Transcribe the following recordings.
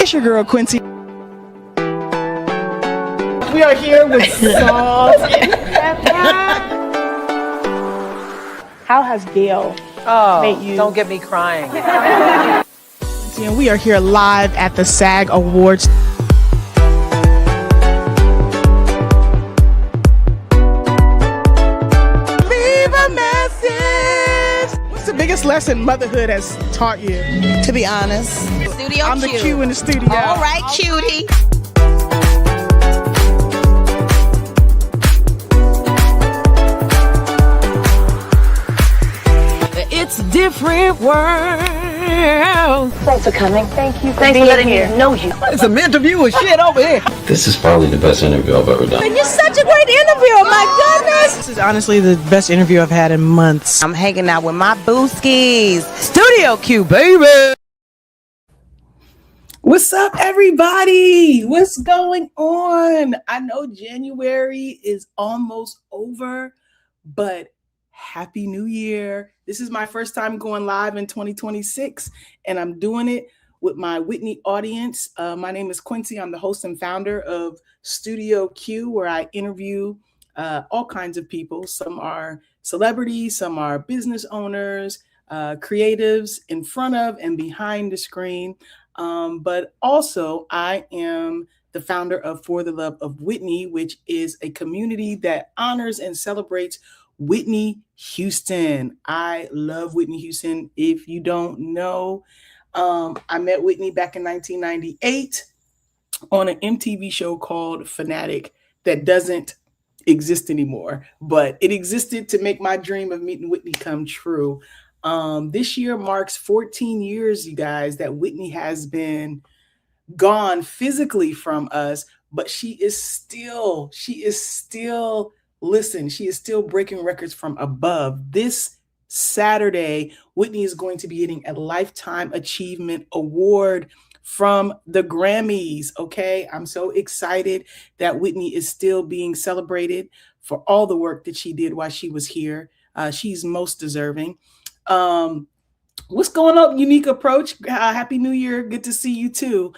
It's your girl, Quincy. We are here with Salt and Pepper. How has Gail made you? Don't get me crying. And we are here live at the SAG Awards. Leave a message. What's the biggest lesson motherhood has taught you? To be honest, Studio I'm the Q. Q in the studio. All right, cutie. It's a different world. Thanks for coming. Thank you for being letting me know you. It's a mental view of shit over here. This is probably the best interview I've ever done. and you're such a great interviewer. My goodness. This is honestly the best interview I've had in months. I'm hanging out with my booskies. Studio Q, baby. What's up, everybody? What's going on? I know January is almost over, but Happy New Year. This is my first time going live in 2026, and I'm doing it with my Whitney audience. My name is Quincy. I'm the host and founder of Studio Q, where I interview all kinds of people. Some are celebrities, some are business owners, creatives in front of and behind the screen. But also, I am the founder of For the Love of Whitney, which is a community that honors and celebrates Whitney Houston. I love Whitney Houston. If you don't know, I met Whitney back in 1998 on an MTV show called Fanatic that doesn't exist anymore, but it existed to make my dream of meeting Whitney come true. This year marks 14 years, you guys, that Whitney has been gone physically from us, but she is still, listen, she is still breaking records from above. This Saturday, Whitney is going to be getting a Lifetime Achievement Award from the Grammys. Okay, I'm so excited that Whitney is still being celebrated for all the work that she did while she was here. She's most deserving. What's going on? Unique Approach. Happy New Year. Good to see you too.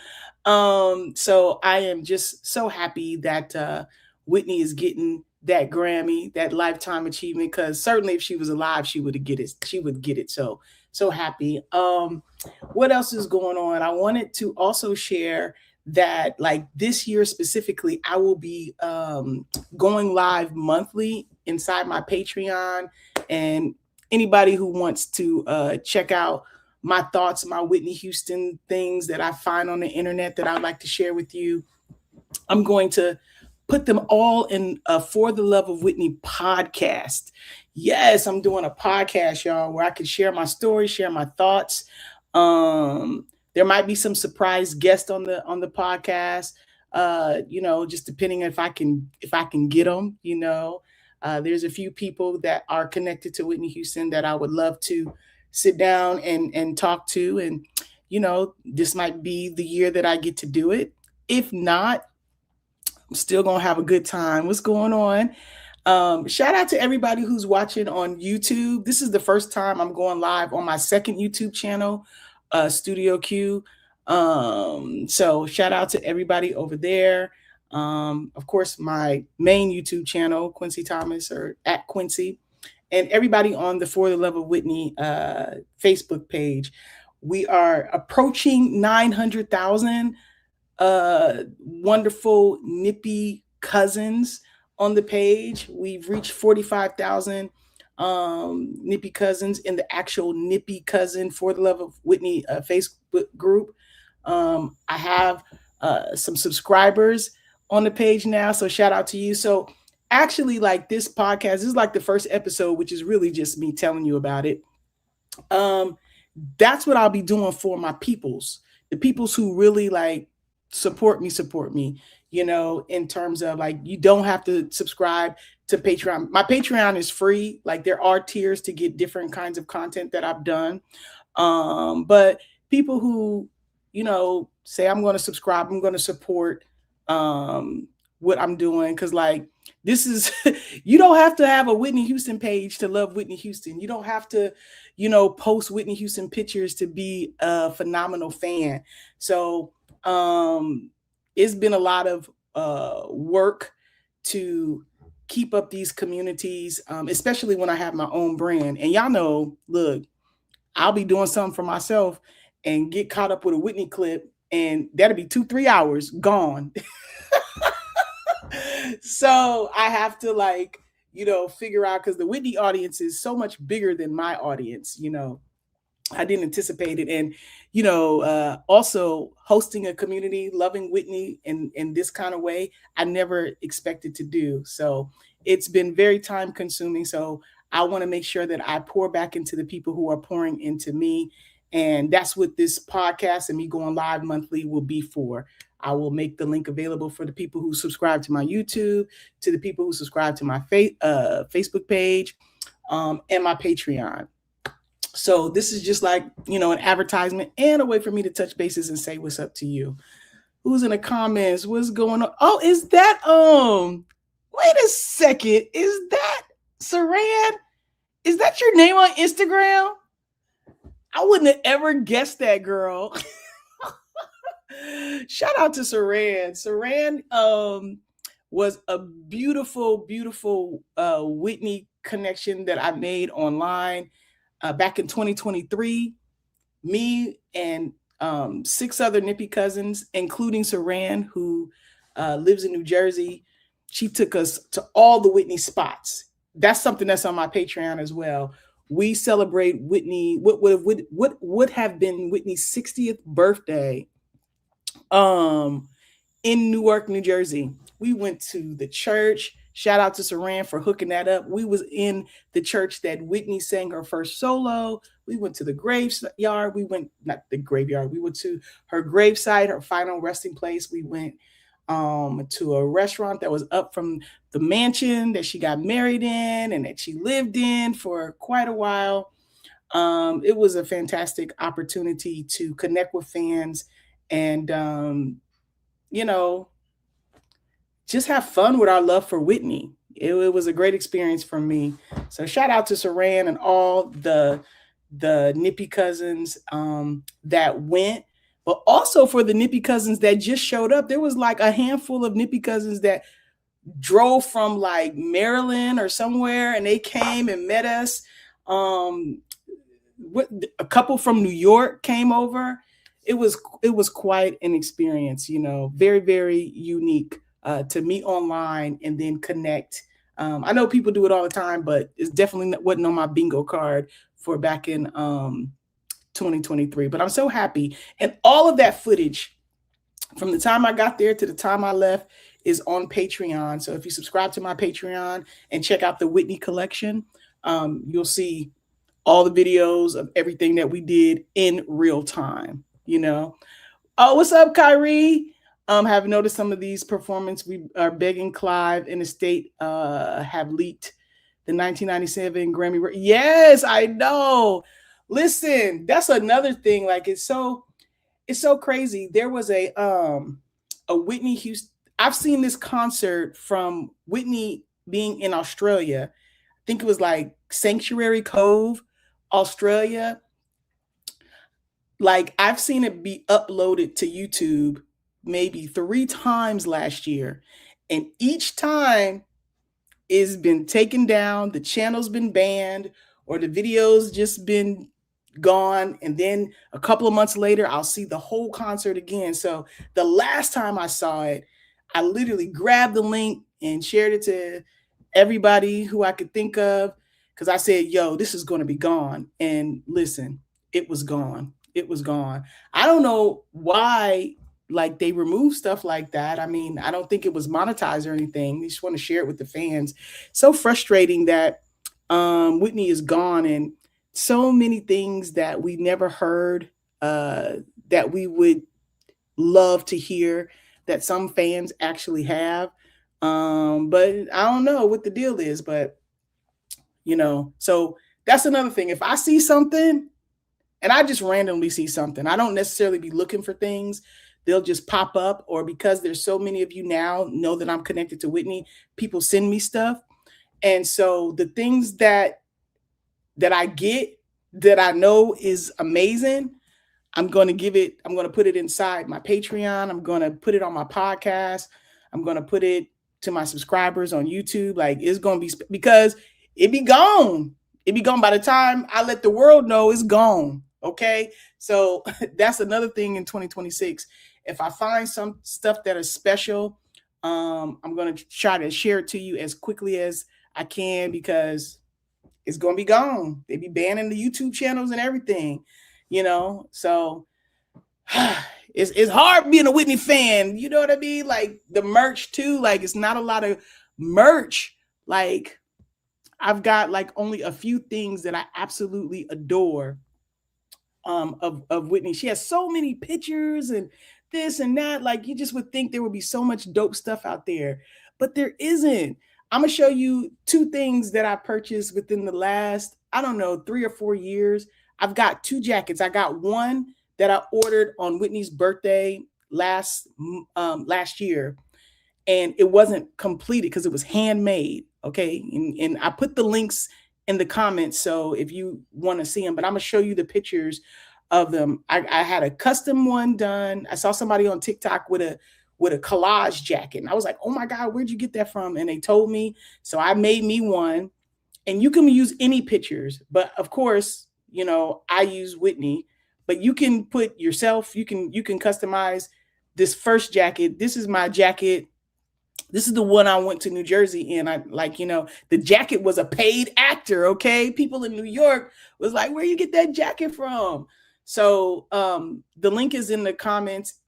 So I am just so happy that Whitney is getting that Grammy, that Lifetime Achievement, because certainly if she was alive, she would get it. She would get it. So happy. What else is going on? I wanted to also share that, like, this year specifically, I will be going live monthly inside my Patreon, and anybody who wants to check out my thoughts, my Whitney Houston things that I find on the internet that I'd like to share with you, I'm going to put them all in a For the Love of Whitney podcast. Yes, I'm doing a podcast, y'all, where I can share my story, share my thoughts. There might be some surprise guests on the podcast, just depending if I can get them, There's a few people that are connected to Whitney Houston that I would love to sit down and talk to. And, this might be the year that I get to do it. If not, I'm still going to have a good time. What's going on? Shout out to everybody who's watching on YouTube. This is the first time I'm going live on my second YouTube channel, Studio Q. So shout out to everybody over there. Of course, my main YouTube channel, Quincy Thomas, or at Quincy, and everybody on the For the Love of Whitney Facebook page. We are approaching 900,000 wonderful nippy cousins on the page. We've reached 45,000 nippy cousins in the actual nippy cousin For the Love of Whitney Facebook group. I have some subscribers on the page now, so shout out to you. So actually, like, this podcast, this is like the first episode, which is really just me telling you about it. That's what I'll be doing for my peoples, the peoples who really like support me, in terms of, like, you don't have to subscribe to Patreon. My Patreon is free. Like, there are tiers to get different kinds of content that I've done. But people who, say, I'm going to subscribe, I'm going to support what I'm doing. Cause, like, this is, you don't have to have a Whitney Houston page to love Whitney Houston. You don't have to, post Whitney Houston pictures to be a phenomenal fan. So It's been a lot of work to keep up these communities, especially when I have my own brand. And y'all know, look, I'll be doing something for myself and get caught up with a Whitney clip, and that'll be 2-3 hours gone. So I have to, like, figure out, because the Whitney audience is so much bigger than my audience. I didn't anticipate it. And, also hosting a community, loving Whitney in this kind of way, I never expected to do. So it's been very time consuming. So I want to make sure that I pour back into the people who are pouring into me. And that's what this podcast and me going live monthly will be for. I will make the link available for the people who subscribe to my YouTube, to the people who subscribe to my Facebook page, and my Patreon. So this is just like, an advertisement and a way for me to touch bases and say what's up to you. Who's in the comments? What's going on? Oh, is that, wait a second. Is that Saran? Is that your name on Instagram? I wouldn't have ever guessed that, girl. Shout out to Saran. Saran was a beautiful, beautiful Whitney connection that I made online back in 2023. Me and 6 other Nippy cousins, including Saran, who lives in New Jersey. She took us to all the Whitney spots. That's something that's on my Patreon as well. We celebrate Whitney, what would have been Whitney's 60th birthday in Newark, New Jersey. We went to the church. Shout out to Saran for hooking that up. We was in the church that Whitney sang her first solo. We went to the graveyard. Not the graveyard. We went to her gravesite, her final resting place. We went to a restaurant that was up from the mansion that she got married in and that she lived in for quite a while. It was a fantastic opportunity to connect with fans and, just have fun with our love for Whitney. It was a great experience for me. So shout out to Saran and all the Nippy cousins that went, but also for the Nippy cousins that just showed up. There was like a handful of Nippy cousins that drove from like Maryland or somewhere, and they came and met us. A couple from New York came over. It was quite an experience, very, very unique to meet online and then connect. I know people do it all the time, but it's definitely wasn't on my bingo card for back in 2023. But I'm so happy. And all of that footage from the time I got there to the time I left is on Patreon. So if you subscribe to my Patreon and check out the Whitney collection, you'll see all the videos of everything that we did in real time, Oh, what's up, Kyrie? Have noticed some of these performances. We are begging Clive and the state have leaked the 1997 Grammy. Yes, I know. Listen, that's another thing. Like, it's so crazy. There was a Whitney Houston. I've seen this concert from Whitney being in Australia. I think it was like Sanctuary Cove, Australia. Like, I've seen it be uploaded to YouTube maybe 3 times last year. And each time it's been taken down, the channel's been banned, or the video's just been gone. And then a couple of months later, I'll see the whole concert again. So the last time I saw it, I literally grabbed the link and shared it to everybody who I could think of, because I said, yo, this is going to be gone. And listen, it was gone. It was gone. I don't know why, like, they remove stuff like that. I mean, I don't think it was monetized or anything. They just want to share it with the fans. So frustrating that Whitney is gone, and so many things that we never heard that we would love to hear that some fans actually have. But I don't know what the deal is, but so that's another thing. If I see something, and I just randomly see something, I don't necessarily be looking for things. They'll just pop up, or because there's so many of you now know that I'm connected to Whitney, people send me stuff. And so the things that I get that I know is amazing, I'm going to put it inside my Patreon. I'm going to put it on my podcast. I'm going to put it to my subscribers on YouTube. Like, it's going to be, because it be gone. It be gone by the time I let the world know it's gone. Okay. So that's another thing in 2026. If I find some stuff that is special, I'm going to try to share it to you as quickly as I can, because it's going to be gone. They be banning the YouTube channels and everything, so it's hard being a Whitney fan. You know what I mean? Like, the merch too, like, it's not a lot of merch. Like, I've got like only a few things that I absolutely adore of Whitney. She has so many pictures and this and that. Like, you just would think there would be so much dope stuff out there, but there isn't. I'm gonna show you two things that I purchased within the last, I don't know, 3 or 4 years. I've got 2 jackets. I got one that I ordered on Whitney's birthday last year, and it wasn't completed because it was handmade. Okay, and I put the links in the comments, so if you want to see them, but I'm gonna show you the pictures of them. I had a custom one done. I saw somebody on TikTok with a collage jacket, and I was like, oh my God, where'd you get that from? And they told me, so I made me one. And you can use any pictures, but of course, I use Whitney, but you can put yourself, you can customize this first jacket. This is my jacket. This is the one I went to New Jersey in. I like, the jacket was a paid actor. Okay. People in New York was like, where you get that jacket from? So the link is in the comments.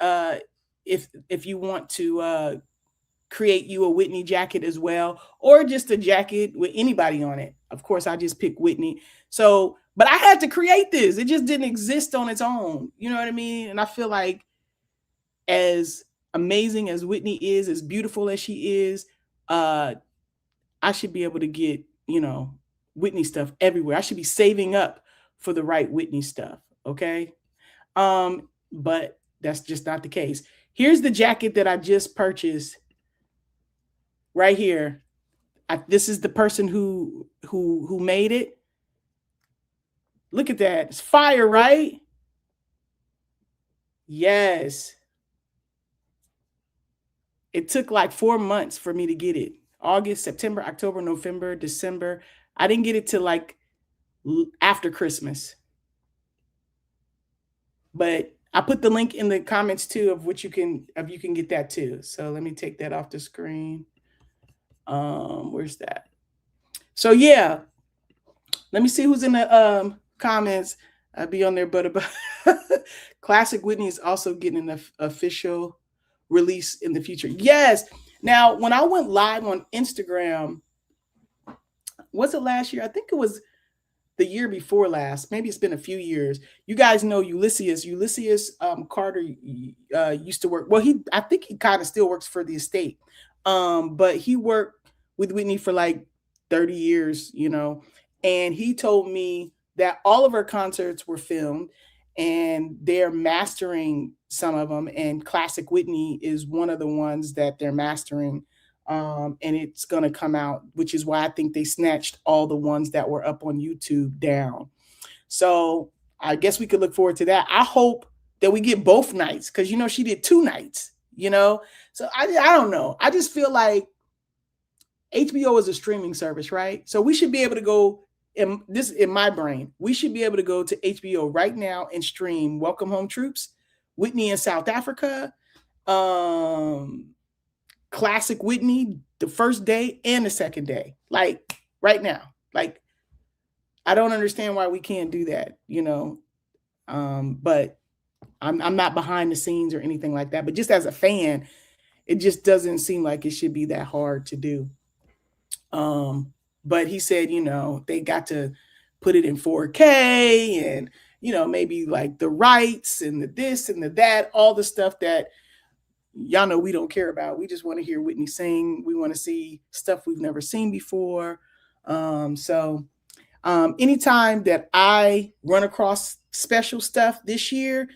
If you want to create you a Whitney jacket as well, or just a jacket with anybody on it. Of course, I just picked Whitney. So, but I had to create this. It just didn't exist on its own. You know what I mean? And I feel like, as amazing as Whitney is, as beautiful as she is, I should be able to get, Whitney stuff everywhere. I should be saving up for the right Whitney stuff. Okay. But that's just not the case. Here's the jacket that I just purchased right here. This is the person who made it. Look at that. It's fire, right? Yes. It took like 4 months for me to get it. August, September, October, November, December. I didn't get it till like after Christmas. But I put the link in the comments too of which you can get that too. So let me take that off the screen. Where's that? So yeah, let me see who's in the comments. I'll be on there, but Classic Whitney is also getting an official release in the future. Yes. Now, when I went live on Instagram, was it last year? I think it was the year before last. Maybe it's been a few years. You guys know Ulysses Carter used to work. Well, I think he kind of still works for the estate. But he worked with Whitney for like 30 years, and he told me that all of her concerts were filmed and they're mastering some of them. And Classic Whitney is one of the ones that they're mastering. And it's going to come out, which is why I think they snatched all the ones that were up on YouTube down. So I guess we could look forward to that. I hope that we get both nights, because, she did 2 nights, So I don't know. I just feel like HBO is a streaming service, right? So we should be able to go, in my brain, we should be able to go to HBO right now and stream Welcome Home Troops, Whitney in South Africa, Classic Whitney, the first day and the second day, like right now. Like, I don't understand why we can't do that, but I'm not behind the scenes or anything like that. But just as a fan, it just doesn't seem like it should be that hard to do. But he said, they got to put it in 4K and, maybe like the rights and the this and the that, all the stuff that y'all know we don't care about. We just want to hear Whitney sing. We want to see stuff we've never seen before. So anytime that I run across special stuff this year,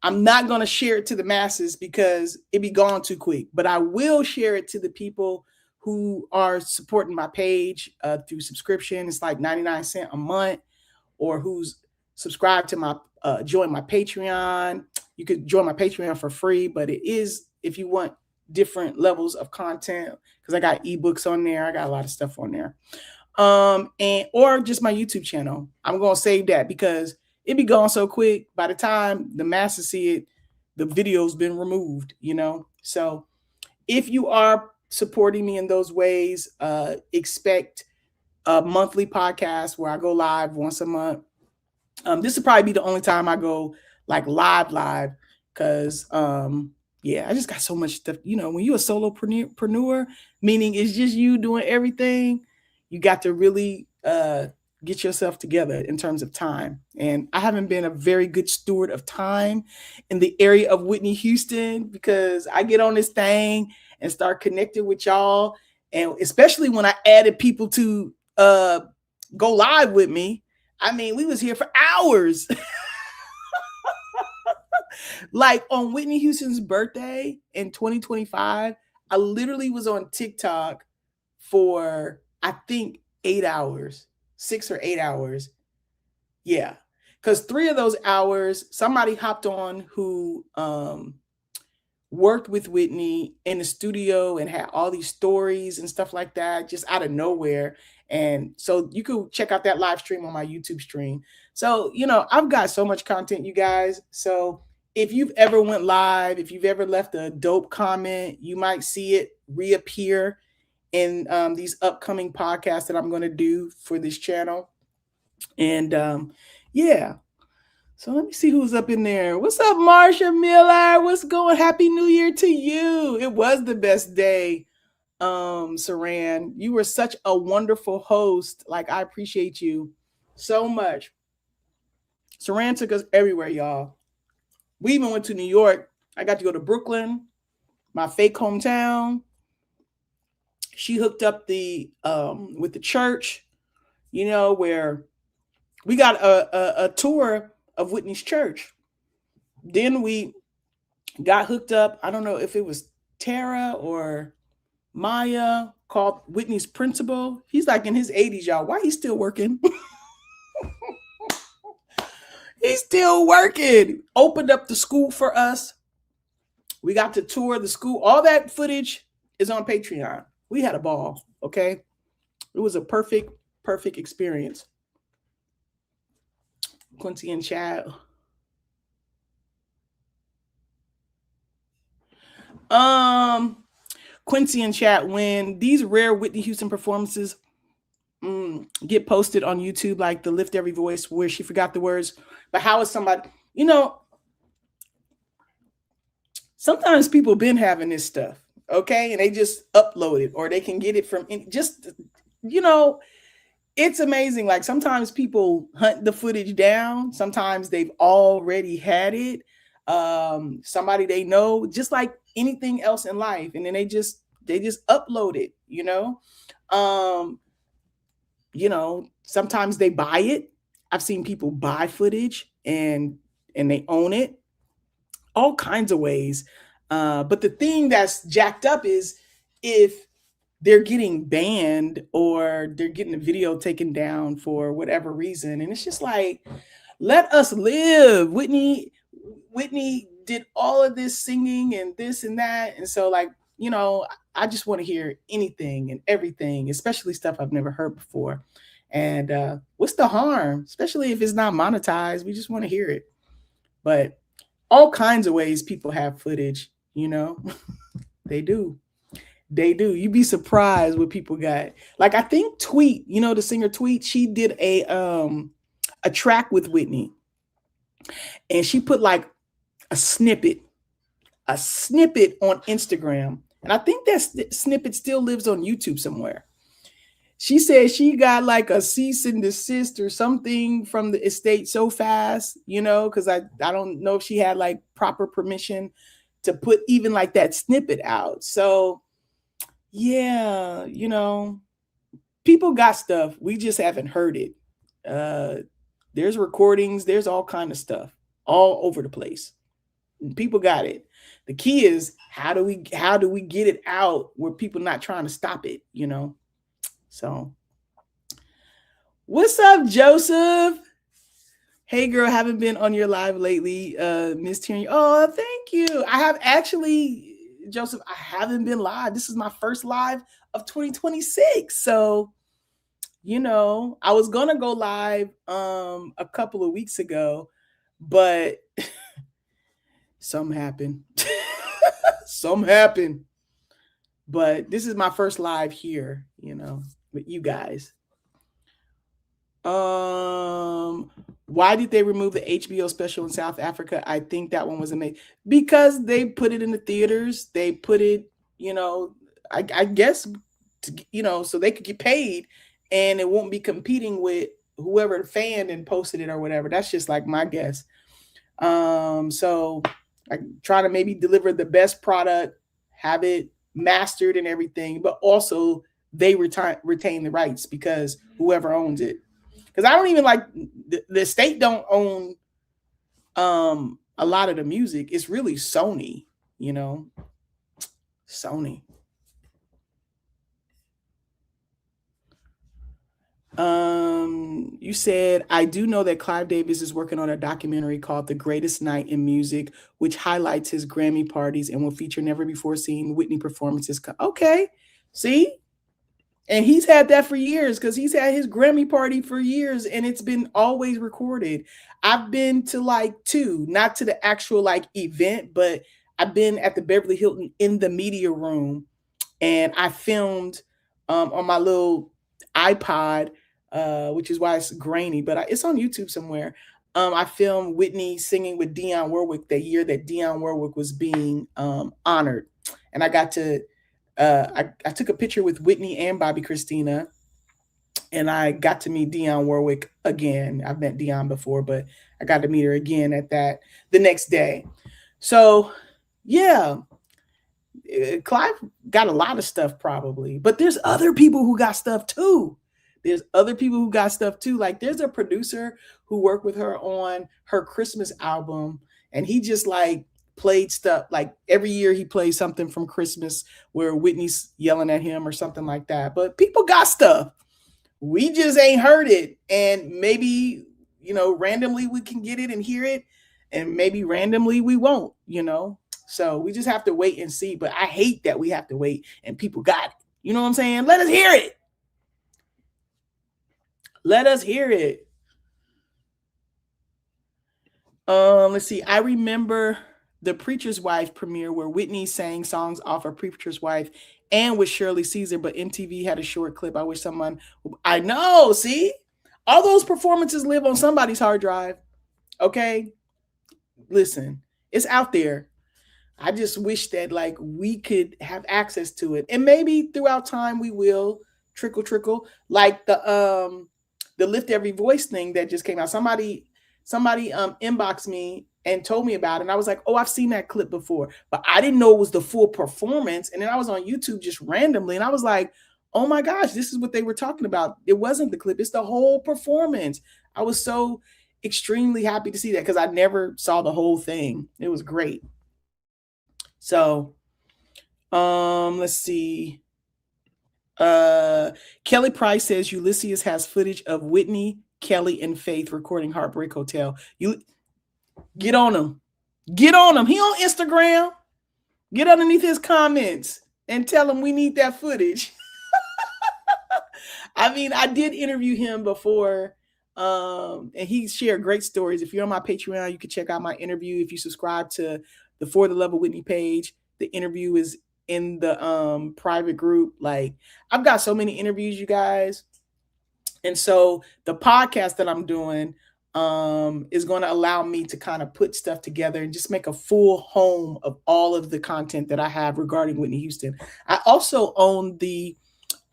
I'm not going to share it to the masses because it'd be gone too quick. But I will share it to the people who are supporting my page through subscription. It's like 99 cents a month, or who's subscribe to my join my Patreon. You could join my Patreon for free, but it is if you want different levels of content, because I got ebooks on there. I got a lot of stuff on there. And or just my YouTube channel. I'm gonna save that because it be going so quick. By the time the masses see it, the video's been removed, So if you are supporting me in those ways, expect a monthly podcast where I go live once a month. This will probably be the only time I go like live, because I just got so much stuff. When you're a solopreneur, meaning it's just you doing everything, you got to really get yourself together in terms of time. And I haven't been a very good steward of time in the area of Whitney Houston, because I get on this thing and start connecting with y'all. And especially when I added people to go live with me. I mean, we was here for hours. Like on Whitney Houston's birthday in 2025, I literally was on TikTok for, I think, 8 hours, 6 or 8 hours. Yeah. Because 3 of those hours, somebody hopped on who worked with Whitney in the studio and had all these stories and stuff like that, just out of nowhere. And so you could check out that live stream on my YouTube stream. So, I've got so much content, you guys. So if you've ever went live, if you've ever left a dope comment, you might see it reappear in these upcoming podcasts that I'm going to do for this channel. And so let me see who's up in there. What's up, Marsha Miller? What's going? Happy New Year to you. It was the best day. Saran, you were such a wonderful host. Like, I appreciate you so much. Saran took us everywhere, y'all. We even went to New York. I got to go to Brooklyn, my fake hometown. She hooked up with the church, where we got a tour of Whitney's church. Then we got hooked up. I don't know if it was Tara or Maya, called Whitney's principal. He's like in his 80s, y'all. Why he's still working? He's still working. Opened up the school for us. We got to tour the school. All that footage is on Patreon. We had a ball, okay? It was a perfect experience. Quincy and Chad. Quincy and Chat, when these rare Whitney Houston performances get posted on YouTube, like the Lift Every Voice where she forgot the words, but how is somebody, sometimes people been having this stuff, okay, and they just upload it, or they can get it from it's amazing. Like sometimes people hunt the footage down. Sometimes they've already had it. Somebody they know, just like anything else in life, and then they just upload it. Sometimes they buy it. I've seen people buy footage and they own it, all kinds of ways. But the thing that's jacked up is if they're getting banned or they're getting the video taken down for whatever reason. And it's just like, let us live. Whitney did all of this singing and this and that. And so I just want to hear anything and everything, especially stuff I've never heard before. And what's the harm, especially if it's not monetized? We just want to hear it. But all kinds of ways people have footage, they do. You'd be surprised what people got. Like I think Tweet, the singer Tweet, she did a track with Whitney, and she put like a snippet on Instagram, and I think that snippet still lives on YouTube somewhere. She said she got like a cease and desist or something from the estate so fast, because I don't know if she had like proper permission to put even like that snippet out. So yeah, people got stuff. We just haven't heard it. There's recordings. There's all kind of stuff all over the place. People got it. The key is how do we get it out where people not trying to stop it, So what's up, Joseph? Hey girl, haven't been on your live lately, Miss Tierney. Oh, thank you. I have actually, Joseph, I haven't been live. This is my first live of 2026. So, I was gonna go live a couple of weeks ago, but something happened. Something happened. But this is my first live here, with you guys. Why did they remove the HBO special in South Africa? I think that one was amazing because they put it in the theaters. They put it, I guess, so they could get paid, and it won't be competing with whoever fanned and posted it or whatever. That's just like my guess. So I try to maybe deliver the best product, have it mastered and everything, but also they retain the rights because whoever owns it. Because I don't even like the state don't own a lot of the music. It's really Sony, Sony. You said, I do know that Clive Davis is working on a documentary called The Greatest Night in Music, which highlights his Grammy parties and will feature never before seen Whitney performances. Okay, see? And he's had that for years because he's had his Grammy party for years and it's been always recorded. I've been to like two, not to the actual like event, but I've been at the Beverly Hilton in the media room and I filmed on my little iPod, which is why it's grainy, but it's on YouTube somewhere. I filmed Whitney singing with Dionne Warwick that year that Dionne Warwick was being honored. And I got to I took a picture with Whitney and Bobby Christina, and I got to meet Dionne Warwick again. I've met Dionne before, but I got to meet her again at that the next day. So, yeah, Clive got a lot of stuff probably, but there's other people who got stuff too. Like there's a producer who worked with her on her Christmas album, and he just like played stuff like every year he plays something from Christmas where Whitney's yelling at him or something like that. But people got stuff. We just ain't heard it. And maybe, randomly we can get it and hear it. And maybe randomly we won't, So we just have to wait and see. But I hate that we have to wait and people got it. You know what I'm saying? Let us hear it. Let us hear it. Let's see. I remember the Preacher's Wife premiere where Whitney sang songs off of Preacher's Wife and with Shirley Caesar, but MTV had a short clip. I wish someone, I know, see? All those performances live on somebody's hard drive. Okay? Listen, it's out there. I just wish that like we could have access to it. And maybe throughout time we will trickle, like the Lift Every Voice thing that just came out. Somebody inboxed me and told me about it. And I was like, oh, I've seen that clip before, but I didn't know it was the full performance. And then I was on YouTube just randomly and I was like, oh my gosh, this is what they were talking about. It wasn't the clip, it's the whole performance. I was so extremely happy to see that because I never saw the whole thing. It was great. So, let's see. Kelly Price says Ulysses has footage of Whitney, Kelly, and Faith recording Heartbreak Hotel. You get on him. Get on him. He on Instagram. Get underneath his comments and tell him we need that footage. I mean, I did interview him before, and he shared great stories. If you're on my Patreon, you can check out my interview. If you subscribe to the For the Love of Whitney page, the interview is in the private group. Like, I've got so many interviews, you guys. And so the podcast that I'm doing is going to allow me to kind of put stuff together and just make a full home of all of the content that I have regarding Whitney Houston. I also own the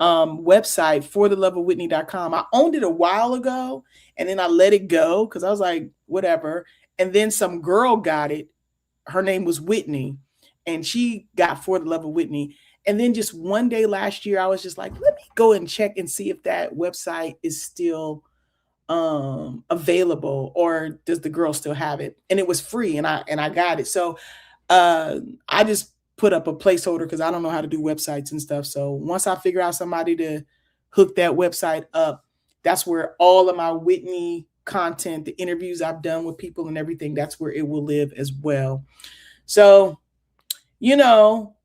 website fortheloveofwhitney.com. I owned it a while ago and then I let it go because I was like, whatever. And then some girl got it. Her name was Whitney and she got For the Love of Whitney. And then just one day last year, I was just like, let me go and check and see if that website is still available or does the girl still have it? And it was free and I got it. So I just put up a placeholder because I don't know how to do websites and stuff. So once I figure out somebody to hook that website up, that's where all of my Whitney content, the interviews I've done with people and everything, that's where it will live as well. So, you know,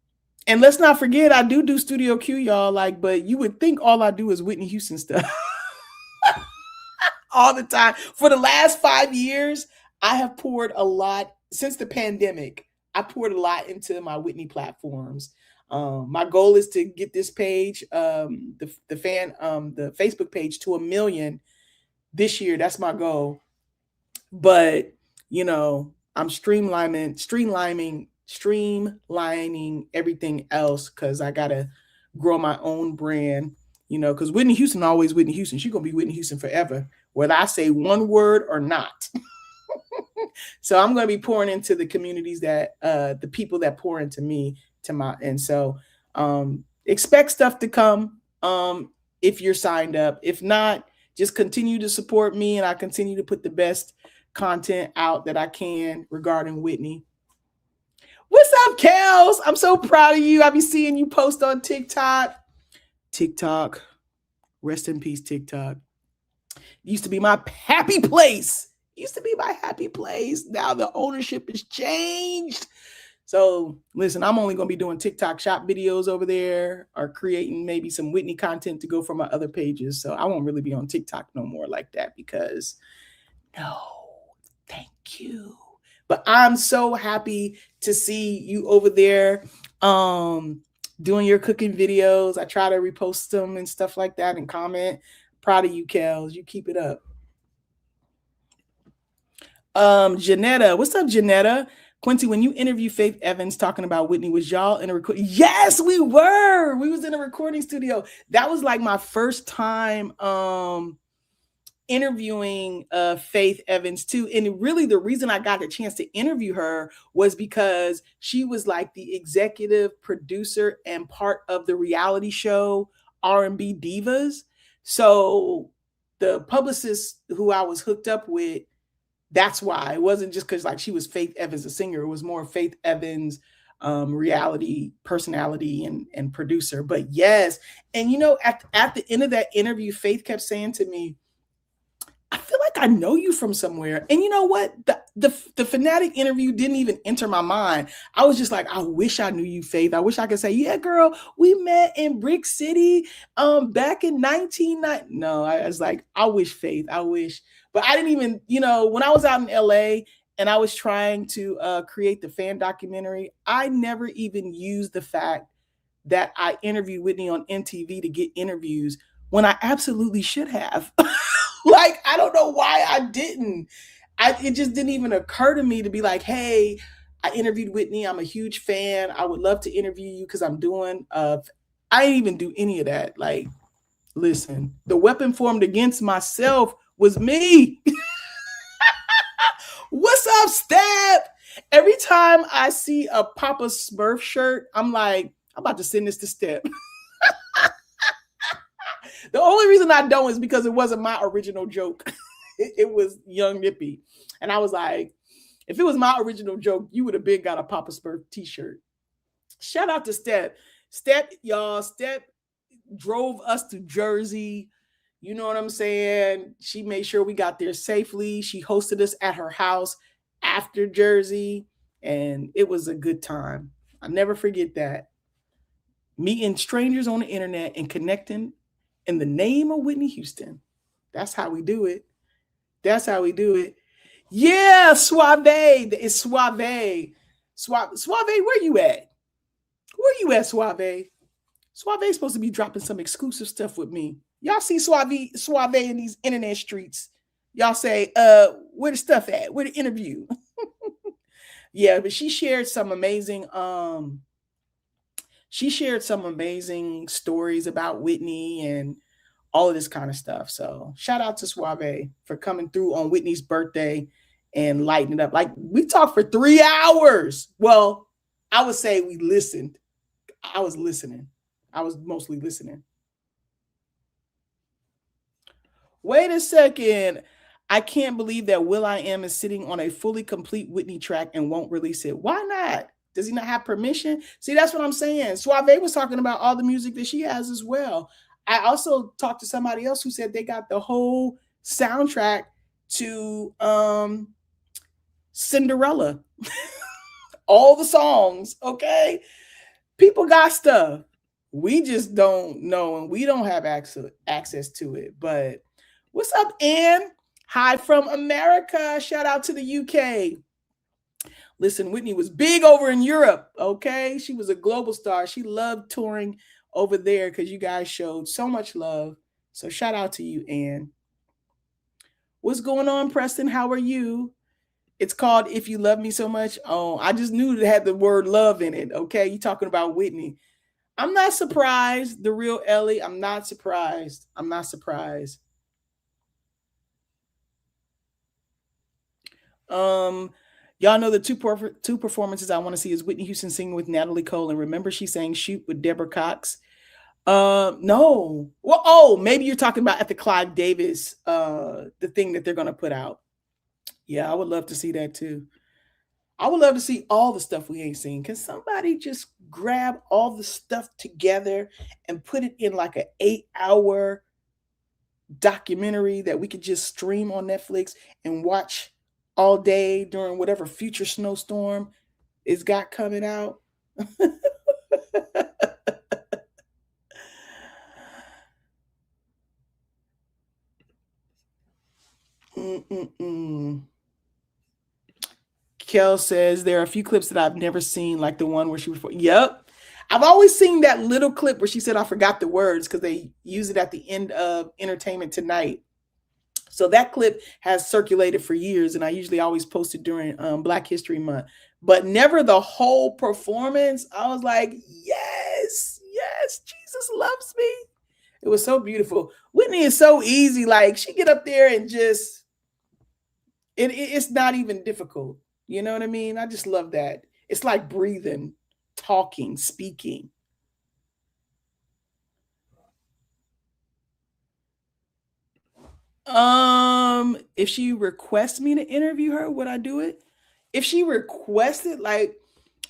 and let's not forget, I do Studio Q, y'all. Like, but you would think all I do is Whitney Houston stuff all the time. For the last 5 years, I have poured a lot since the pandemic. I poured a lot into my Whitney platforms. My goal is to get this page, the Facebook page, to 1 million this year. That's my goal. But you know, I'm streamlining everything else because I gotta grow my own brand. You know, because Whitney Houston always Whitney Houston. She's gonna be Whitney Houston forever, whether I say one word or not. So I'm gonna be pouring into the communities that the people that pour into me and so expect stuff to come if you're signed up. If not, just continue to support me and I continue to put the best content out that I can regarding Whitney. What's up, Kels? I'm so proud of you. I be seeing you post on TikTok. Rest in peace, TikTok. Used to be my happy place. Now the ownership has changed. So listen, I'm only going to be doing TikTok shop videos over there or creating maybe some Whitney content to go from my other pages. So I won't really be on TikTok no more like that because no, thank you. But I'm so happy to see you over there doing your cooking videos. I try to repost them and stuff like that and comment. Proud of you, Kels. You keep it up. Janetta, what's up, Janetta? Quincy, when you interview Faith Evans talking about Whitney, was y'all in a recording? Yes, we were. We was in a recording studio. That was like my first time interviewing Faith Evans too. And really the reason I got the chance to interview her was because she was like the executive producer and part of the reality show R&B Divas. So the publicist who I was hooked up with, that's why. It wasn't just because like she was Faith Evans, a singer. It was more Faith Evans reality personality and producer. But yes, and you know, at the end of that interview, Faith kept saying to me, I feel like I know you from somewhere. And you know what? The Fanatic interview didn't even enter my mind. I was just like, I wish I knew you, Faith. I wish I could say, yeah, girl, we met in Brick City back in 1990. No, I was like, I wish, Faith. I wish. But I didn't even, you know, when I was out in LA and I was trying to create the fan documentary, I never even used the fact that I interviewed Whitney on MTV to get interviews when I absolutely should have. Like, I don't know why I didn't. It just didn't even occur to me to be like, hey, I interviewed Whitney. I'm a huge fan. I would love to interview you because I'm doing, I didn't even do any of that. Like, listen, the weapon formed against myself was me. What's up, Step? Every time I see a Papa Smurf shirt, I'm like, I'm about to send this to Step. The only reason I don't is because it wasn't my original joke. It was Young Nippy. And I was like, if it was my original joke, you would have been got a Papa Smurf t-shirt. Shout out to Step. Step, y'all, Step drove us to Jersey. You know what I'm saying? She made sure we got there safely. She hosted us at her house after Jersey. And it was a good time. I'll never forget that. Meeting strangers on the internet and connecting in the name of Whitney Houston. That's how we do it. That's how we do it. Yeah, Suave. It's Suave. Suave, where you at? Where you at, Suave? Suave's supposed to be dropping some exclusive stuff with me. Y'all see Suave in these internet streets. Y'all say, where the stuff at? Where the interview? Yeah, but she shared some amazing stories about Whitney and all of this kind of stuff. So shout out to Suave for coming through on Whitney's birthday and lighting it up. Like, we talked for 3 hours. Well, I would say we listened. I was listening. I was mostly listening. Wait a second. I can't believe that will.i.am is sitting on a fully complete Whitney track and won't release it. Why not? Does he not have permission? See, that's what I'm saying. Suave was talking about all the music that she has as well. I also talked to somebody else who said they got the whole soundtrack to Cinderella. All the songs, okay? People got stuff. We just don't know and we don't have access to it. But what's up, Ann? Hi from America. Shout out to the UK. Listen, Whitney was big over in Europe, okay? She was a global star. She loved touring over there because you guys showed so much love. So shout out to you, Ann. What's going on, Preston? How are you? It's called If You Love Me So Much. Oh, I just knew it had the word love in it, okay? You talking about Whitney. I'm not surprised, the real Ellie. I'm not surprised. I'm not surprised. Y'all know the two performances I want to see is Whitney Houston singing with Natalie Cole, and remember she sang "Shoot" with Deborah Cox. No. Well, oh, maybe you're talking about at the Clive Davis, the thing that they're gonna put out. Yeah, I would love to see that too. I would love to see all the stuff we ain't seen. Can somebody just grab all the stuff together and put it in like an 8-hour documentary that we could just stream on Netflix and watch all day during whatever future snowstorm it's got coming out? Kel says there are a few clips that I've never seen, like the one where she was. Yep. I've always seen that little clip where she said, I forgot the words because they use it at the end of Entertainment Tonight. So that clip has circulated for years, and I usually always post it during Black History Month, but never the whole performance. I was like, yes, yes, Jesus loves me. It was so beautiful. Whitney is so easy. Like she get up there and just, it's not even difficult. You know what I mean? I just love that. It's like breathing, talking, speaking. If she requests me to interview her, would I do it? If she requested, like,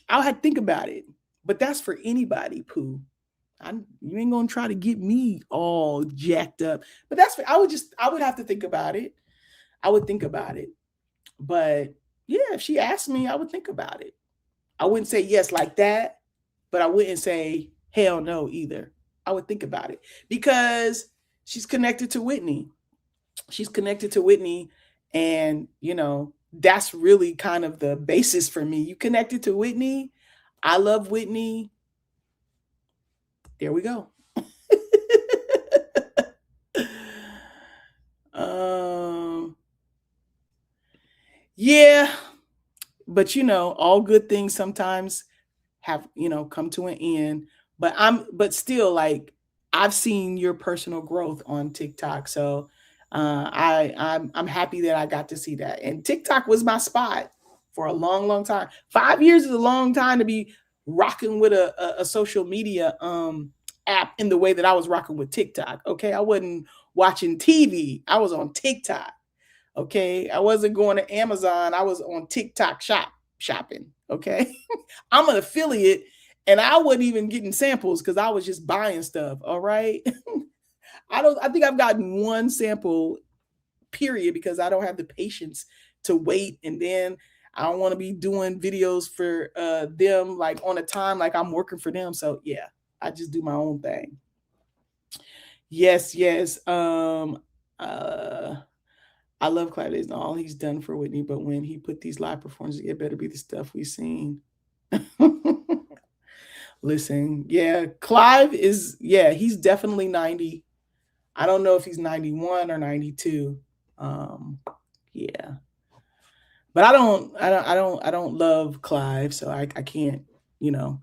I'll have to think about it. But that's for anybody, Pooh. You ain't gonna try to get me all jacked up. But that's I would have to think about it. I would think about it. But yeah, if she asked me, I would think about it. I wouldn't say yes like that, but I wouldn't say hell no either. I would think about it because she's connected to Whitney. She's connected to Whitney, and you know, that's really kind of the basis for me. You connected to Whitney. I love Whitney. There we go. Yeah, but you know, all good things sometimes have, you know, come to an end. But still, like, I've seen your personal growth on TikTok, so I'm happy that I got to see that. And TikTok was my spot for a long, long time. 5 years is a long time to be rocking with a social media app in the way that I was rocking with TikTok. Okay, I wasn't watching TV. I was on TikTok. Okay, I wasn't going to Amazon. I was on TikTok shopping. Okay, I'm an affiliate, and I wasn't even getting samples because I was just buying stuff. All right. I think I've gotten one sample, period, because I don't have the patience to wait. And then I don't want to be doing videos for them like on a time like I'm working for them. So yeah, I just do my own thing. Yes, yes. I love Clive Davis and all he's done for Whitney, but when he put these live performances, it better be the stuff we've seen. Listen, yeah, Clive is, yeah, he's definitely 90. I don't know if he's 91 or 92. Yeah. But I don't love Clive, so I can't, you know.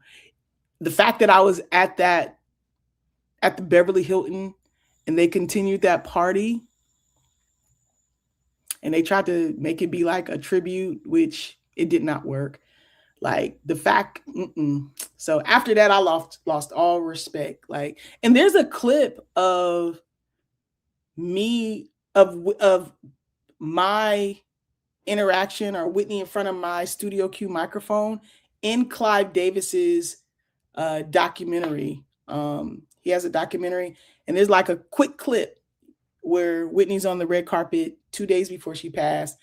The fact that I was at the Beverly Hilton and they continued that party and they tried to make it be like a tribute, which it did not work. Like the fact, so after that, I lost all respect. Like, and there's a clip of me of my interaction or Whitney in front of my Studio Q microphone in Clive Davis's documentary. He has a documentary, and there's like a quick clip where Whitney's on the red carpet 2 days before she passed,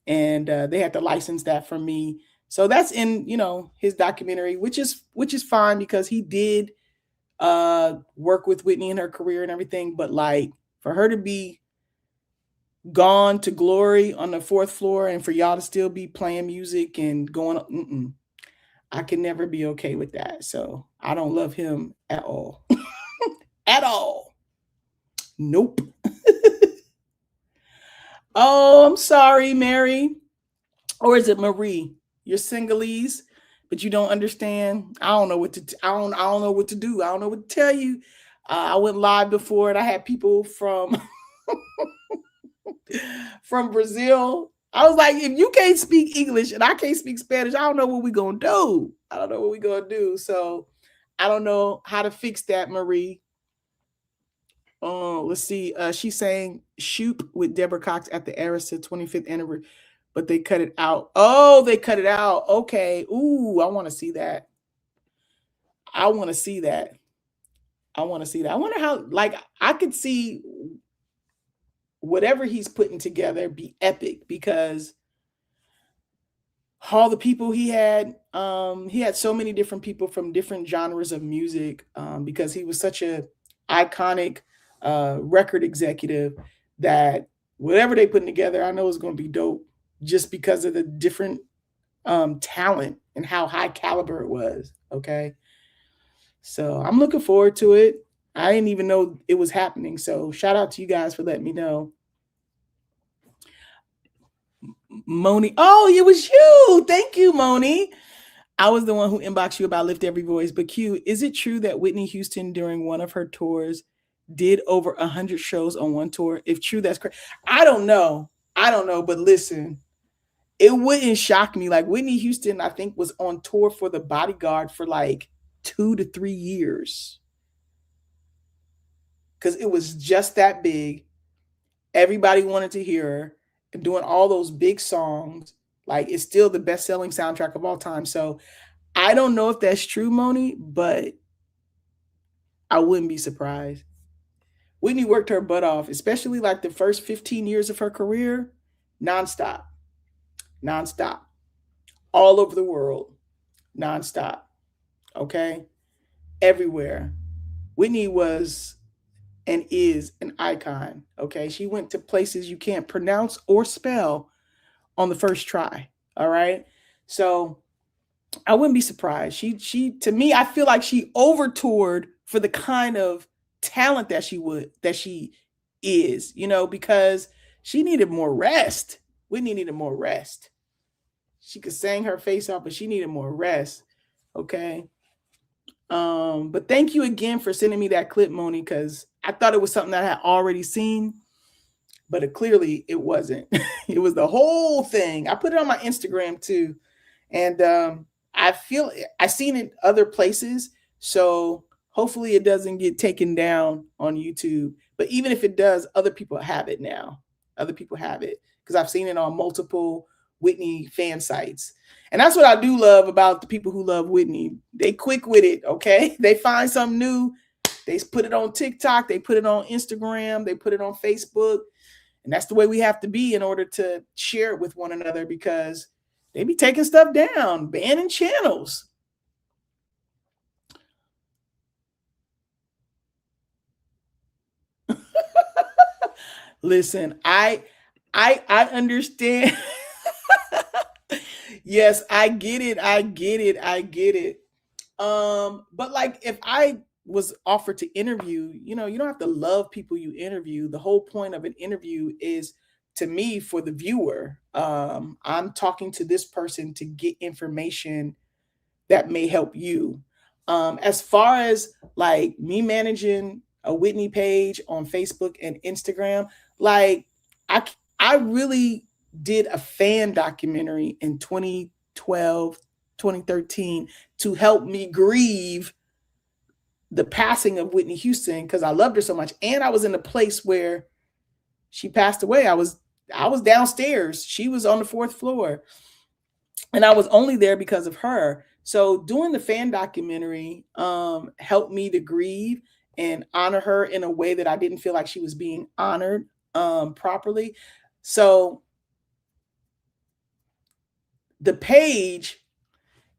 and they had to license that from me. So that's in his documentary, which is fine because he did work with Whitney in her career and everything. But like for her to be gone to glory on the fourth floor and for y'all to still be playing music and going, I can never be okay with that. So I don't love him at all. At all. Nope. Oh, I'm sorry, Mary. Or is it Marie? You're Sinhalese, but you don't understand. I don't know what to. I don't know what to do. I don't know what to tell you. I went live before, and I had people from from Brazil. I was like, if you can't speak English and I can't speak Spanish, I don't know what we're gonna do. I don't know what we're gonna do. So I don't know how to fix that, Marie. Oh, let's see. She's saying Shoop with Deborah Cox at the Arista 25th anniversary, but they cut it out. Oh, they cut it out. Okay. Ooh, I want to see that. I want to see that. I want to see that. I wonder how, like, I could see whatever he's putting together be epic because all the people he had so many different people from different genres of music because he was such a iconic record executive that whatever they put together, I know it's going to be dope just because of the different talent and how high caliber it was. Okay. So I'm looking forward to it. I didn't even know it was happening. So shout out to you guys for letting me know. Moni. Oh, it was you. Thank you, Moni. I was the one who inboxed you about Lift Every Voice. But Q, is it true that Whitney Houston during one of her tours did over 100 shows on one tour? If true, that's correct. I don't know. But listen, it wouldn't shock me. Like Whitney Houston, I think, was on tour for The Bodyguard for like 2 to 3 years. Because it was just that big. Everybody wanted to hear her and doing all those big songs. Like it's still the best-selling soundtrack of all time. So I don't know if that's true, Moni, but I wouldn't be surprised. Whitney worked her butt off, especially like the first 15 years of her career, nonstop, all over the world, nonstop. Okay. Everywhere. Whitney was and is an icon. Okay. She went to places you can't pronounce or spell on the first try. All right. So I wouldn't be surprised. She to me, I feel like she over toured for the kind of talent that she is, because she needed more rest. Whitney needed more rest. She could sing her face off, but she needed more rest. Okay. But thank you again for sending me that clip, Moni, because I thought it was something that I had already seen, but clearly it wasn't. It was the whole thing. I put it on my Instagram too. And I've seen it other places. So hopefully it doesn't get taken down on YouTube. But even if it does, other people have it now. Other people have it because I've seen it on multiple Whitney fan sites. And that's what I do love about the people who love Whitney. They quick with it, okay? They find something new. They put it on TikTok. They put it on Instagram. They put it on Facebook. And that's the way we have to be in order to share it with one another because they be taking stuff down, banning channels. Listen, I understand. Yes, I get it. But like if I was offered to interview, you don't have to love people you interview. The whole point of an interview is, to me, for the viewer. I'm talking to this person to get information that may help you. As far as like me managing a Whitney page on Facebook and Instagram, like I really did a fan documentary in 2012, 2013 to help me grieve the passing of Whitney Houston because I loved her so much. And I was in a place where she passed away. I was downstairs. She was on the fourth floor. And I was only there because of her. So doing the fan documentary helped me to grieve. and honor her in a way that I didn't feel like she was being honored properly. So the page,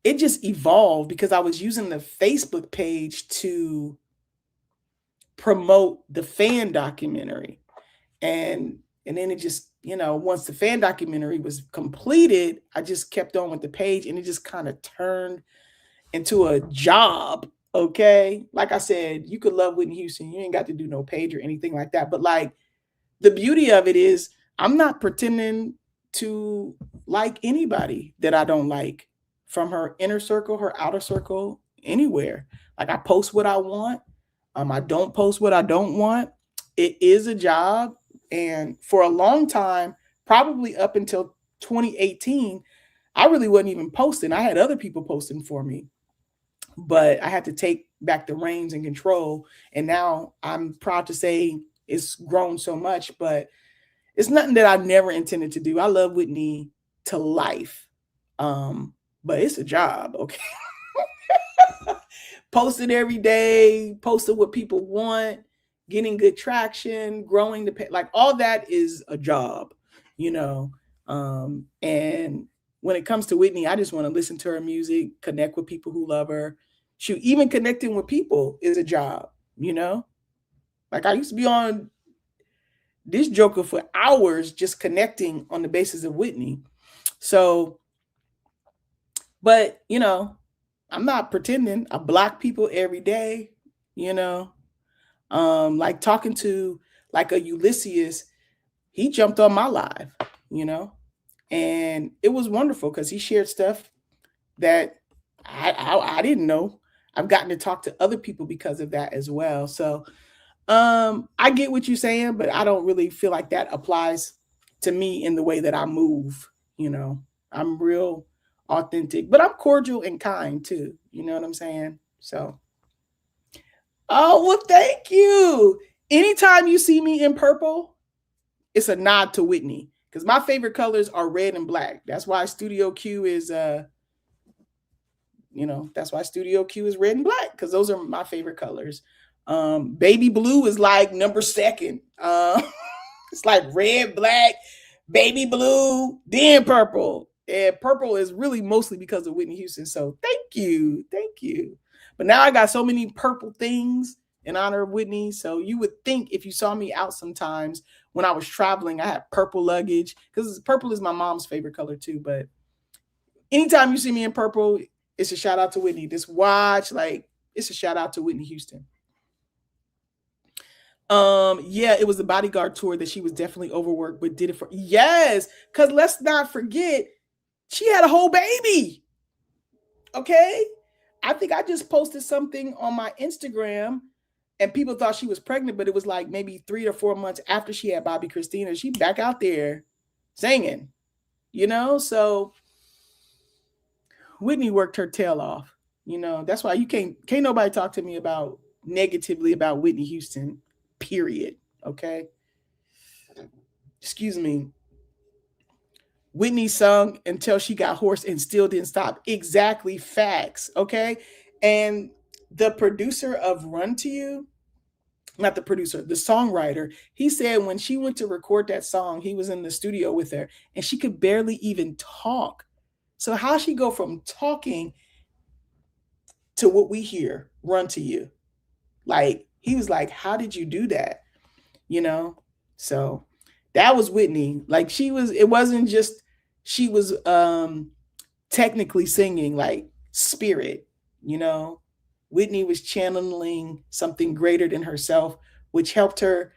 it just evolved because I was using the Facebook page to promote the fan documentary. And then it just, once the fan documentary was completed, I just kept on with the page, and it just kind of turned into a job. Okay. Like I said, you could love Whitney Houston. You ain't got to do no page or anything like that. But like, the beauty of it is I'm not pretending to like anybody that I don't like, from her inner circle, her outer circle, anywhere. Like, I post what I want. I don't post what I don't want. It is a job. And for a long time, probably up until 2018, I really wasn't even posting. I had other people posting for me, but I had to take back the reins and control. And now I'm proud to say it's grown so much, but it's nothing that I never intended to do. I love Whitney to life. But it's a job, okay? Posting every day, posting what people want, getting good traction, growing the like all that is a job, you know. And when it comes to Whitney, I just want to listen to her music, connect with people who love her. Shoot, even connecting with people is a job, you know. Like, I used to be on this joker for hours just connecting on the basis of Whitney. So, but I'm not pretending. I block people every day, you know. Like talking to like a Ulysses, he jumped on my live, you know, and it was wonderful because he shared stuff that I didn't know. I've gotten to talk to other people because of that as well. So I get what you're saying, but I don't really feel like that applies to me in the way that I move. You know, I'm real authentic, but I'm cordial and kind too. You know what I'm saying? So, oh, well, thank you. Anytime you see me in purple, it's a nod to Whitney because my favorite colors are red and black. That's why Studio Q is that's why Studio Q is red and black, because those are my favorite colors. Baby blue is like number second. It's like red, black, baby blue, then purple. And purple is really mostly because of Whitney Houston. So thank you. Thank you. But now I got so many purple things in honor of Whitney. So you would think if you saw me out sometimes when I was traveling, I had purple luggage, because purple is my mom's favorite color too. But anytime you see me in purple, it's a shout out to Whitney. This watch, like, it's a shout out to Whitney Houston. Yeah, it was the Bodyguard tour that she was definitely overworked, but did it for, yes, because let's not forget, she had a whole baby. Okay. I think I just posted something on my Instagram and people thought she was pregnant, but it was like maybe 3 or 4 months after she had Bobby Christina. She back out there singing, so Whitney worked her tail off. That's why you can't nobody talk to me about negatively about Whitney Houston, period. Okay. Excuse me. Whitney sung until she got hoarse and still didn't stop. Exactly. Facts. Okay. And the producer of Run to You, not the producer, the songwriter, he said when she went to record that song, he was in the studio with her and she could barely even talk. So how she go from talking to what we hear, Run to You? Like, he was like, how did you do that? So that was Whitney. Like, it wasn't just, she was technically singing like spirit, Whitney was channeling something greater than herself, which helped her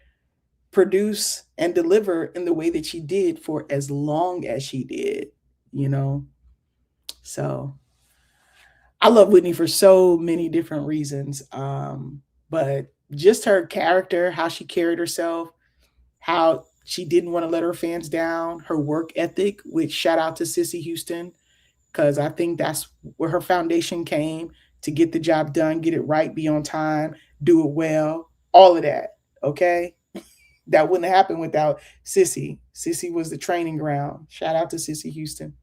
produce and deliver in the way that she did for as long as she did, So I love Whitney for so many different reasons. But just her character, how she carried herself, how she didn't want to let her fans down, her work ethic, which shout out to Sissy Houston, because I think that's where her foundation came, to get the job done, get it right, be on time, do it well, all of that. Okay. That wouldn't have happened without Sissy. Sissy was the training ground. Shout out to Sissy Houston.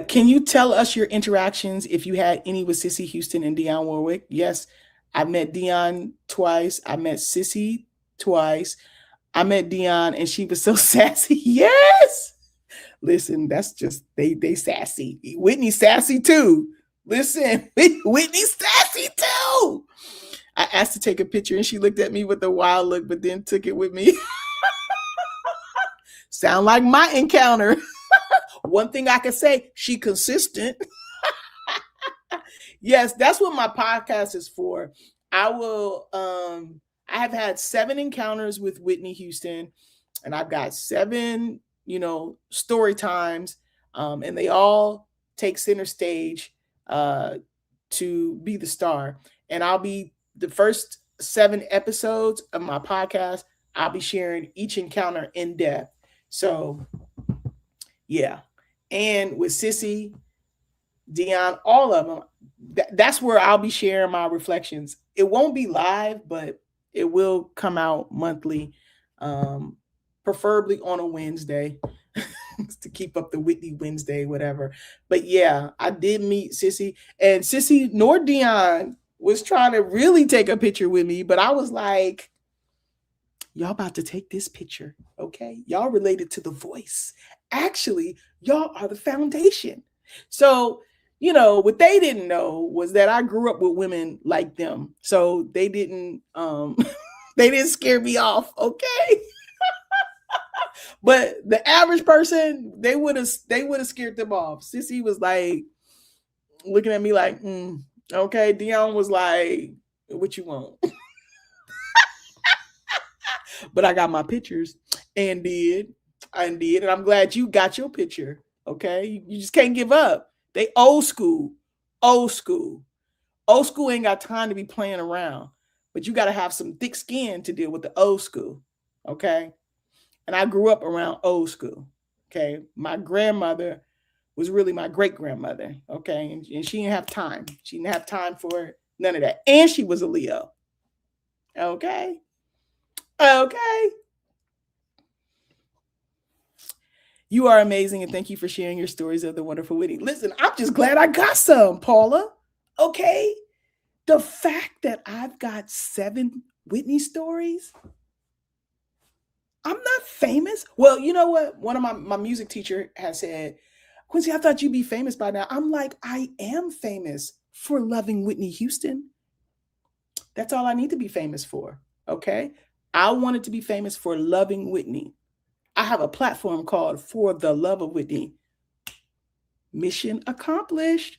Can you tell us your interactions if you had any with Sissy Houston and Dionne Warwick? Yes, I met Dionne twice. I met Sissy twice. I met Dionne and she was so sassy. Yes. Listen, that's just they sassy. Whitney sassy too. Listen, Whitney sassy too. I asked to take a picture and she looked at me with a wild look, but then took it with me. Sound like my encounter. One thing I can say, she consistent. Yes, that's what my podcast is for. I have had 7 encounters with Whitney Houston, and I've got 7, story times, and they all take center stage to be the star. And I'll be the first 7 episodes of my podcast. I'll be sharing each encounter in depth. So, yeah. And with Sissy, Dionne, all of them, that's where I'll be sharing my reflections. It won't be live, but it will come out monthly, preferably on a Wednesday to keep up the Whitney Wednesday, whatever. But yeah, I did meet Sissy, and Sissy nor Dionne was trying to really take a picture with me, but I was like, y'all about to take this picture, okay? Y'all related to The Voice. Actually, y'all are the foundation. So, what they didn't know was that I grew up with women like them. So they didn't they didn't scare me off, okay? But the average person, they would have scared them off. Sissy was like looking at me like, okay. Dionne was like, what you want? But I got my pictures and did. And I'm glad you got your picture. Okay. You just can't give up. They old school. Old school ain't got time to be playing around. But you got to have some thick skin to deal with the old school. Okay. And I grew up around old school. Okay. My grandmother was really my great grandmother. Okay. And she didn't have time. She didn't have time for none of that. And she was a Leo. Okay. Okay. You are amazing, and thank you for sharing your stories of the wonderful Whitney. Listen, I'm just glad I got some, Paula. Okay? The fact that I've got 7 Whitney stories, I'm not famous. Well, you know what? One of my music teacher has said, Quincy, I thought you'd be famous by now. I'm like, I am famous for loving Whitney Houston. That's all I need to be famous for, okay? I wanted to be famous for loving Whitney. I have a platform called For the Love of Whitney. Mission accomplished.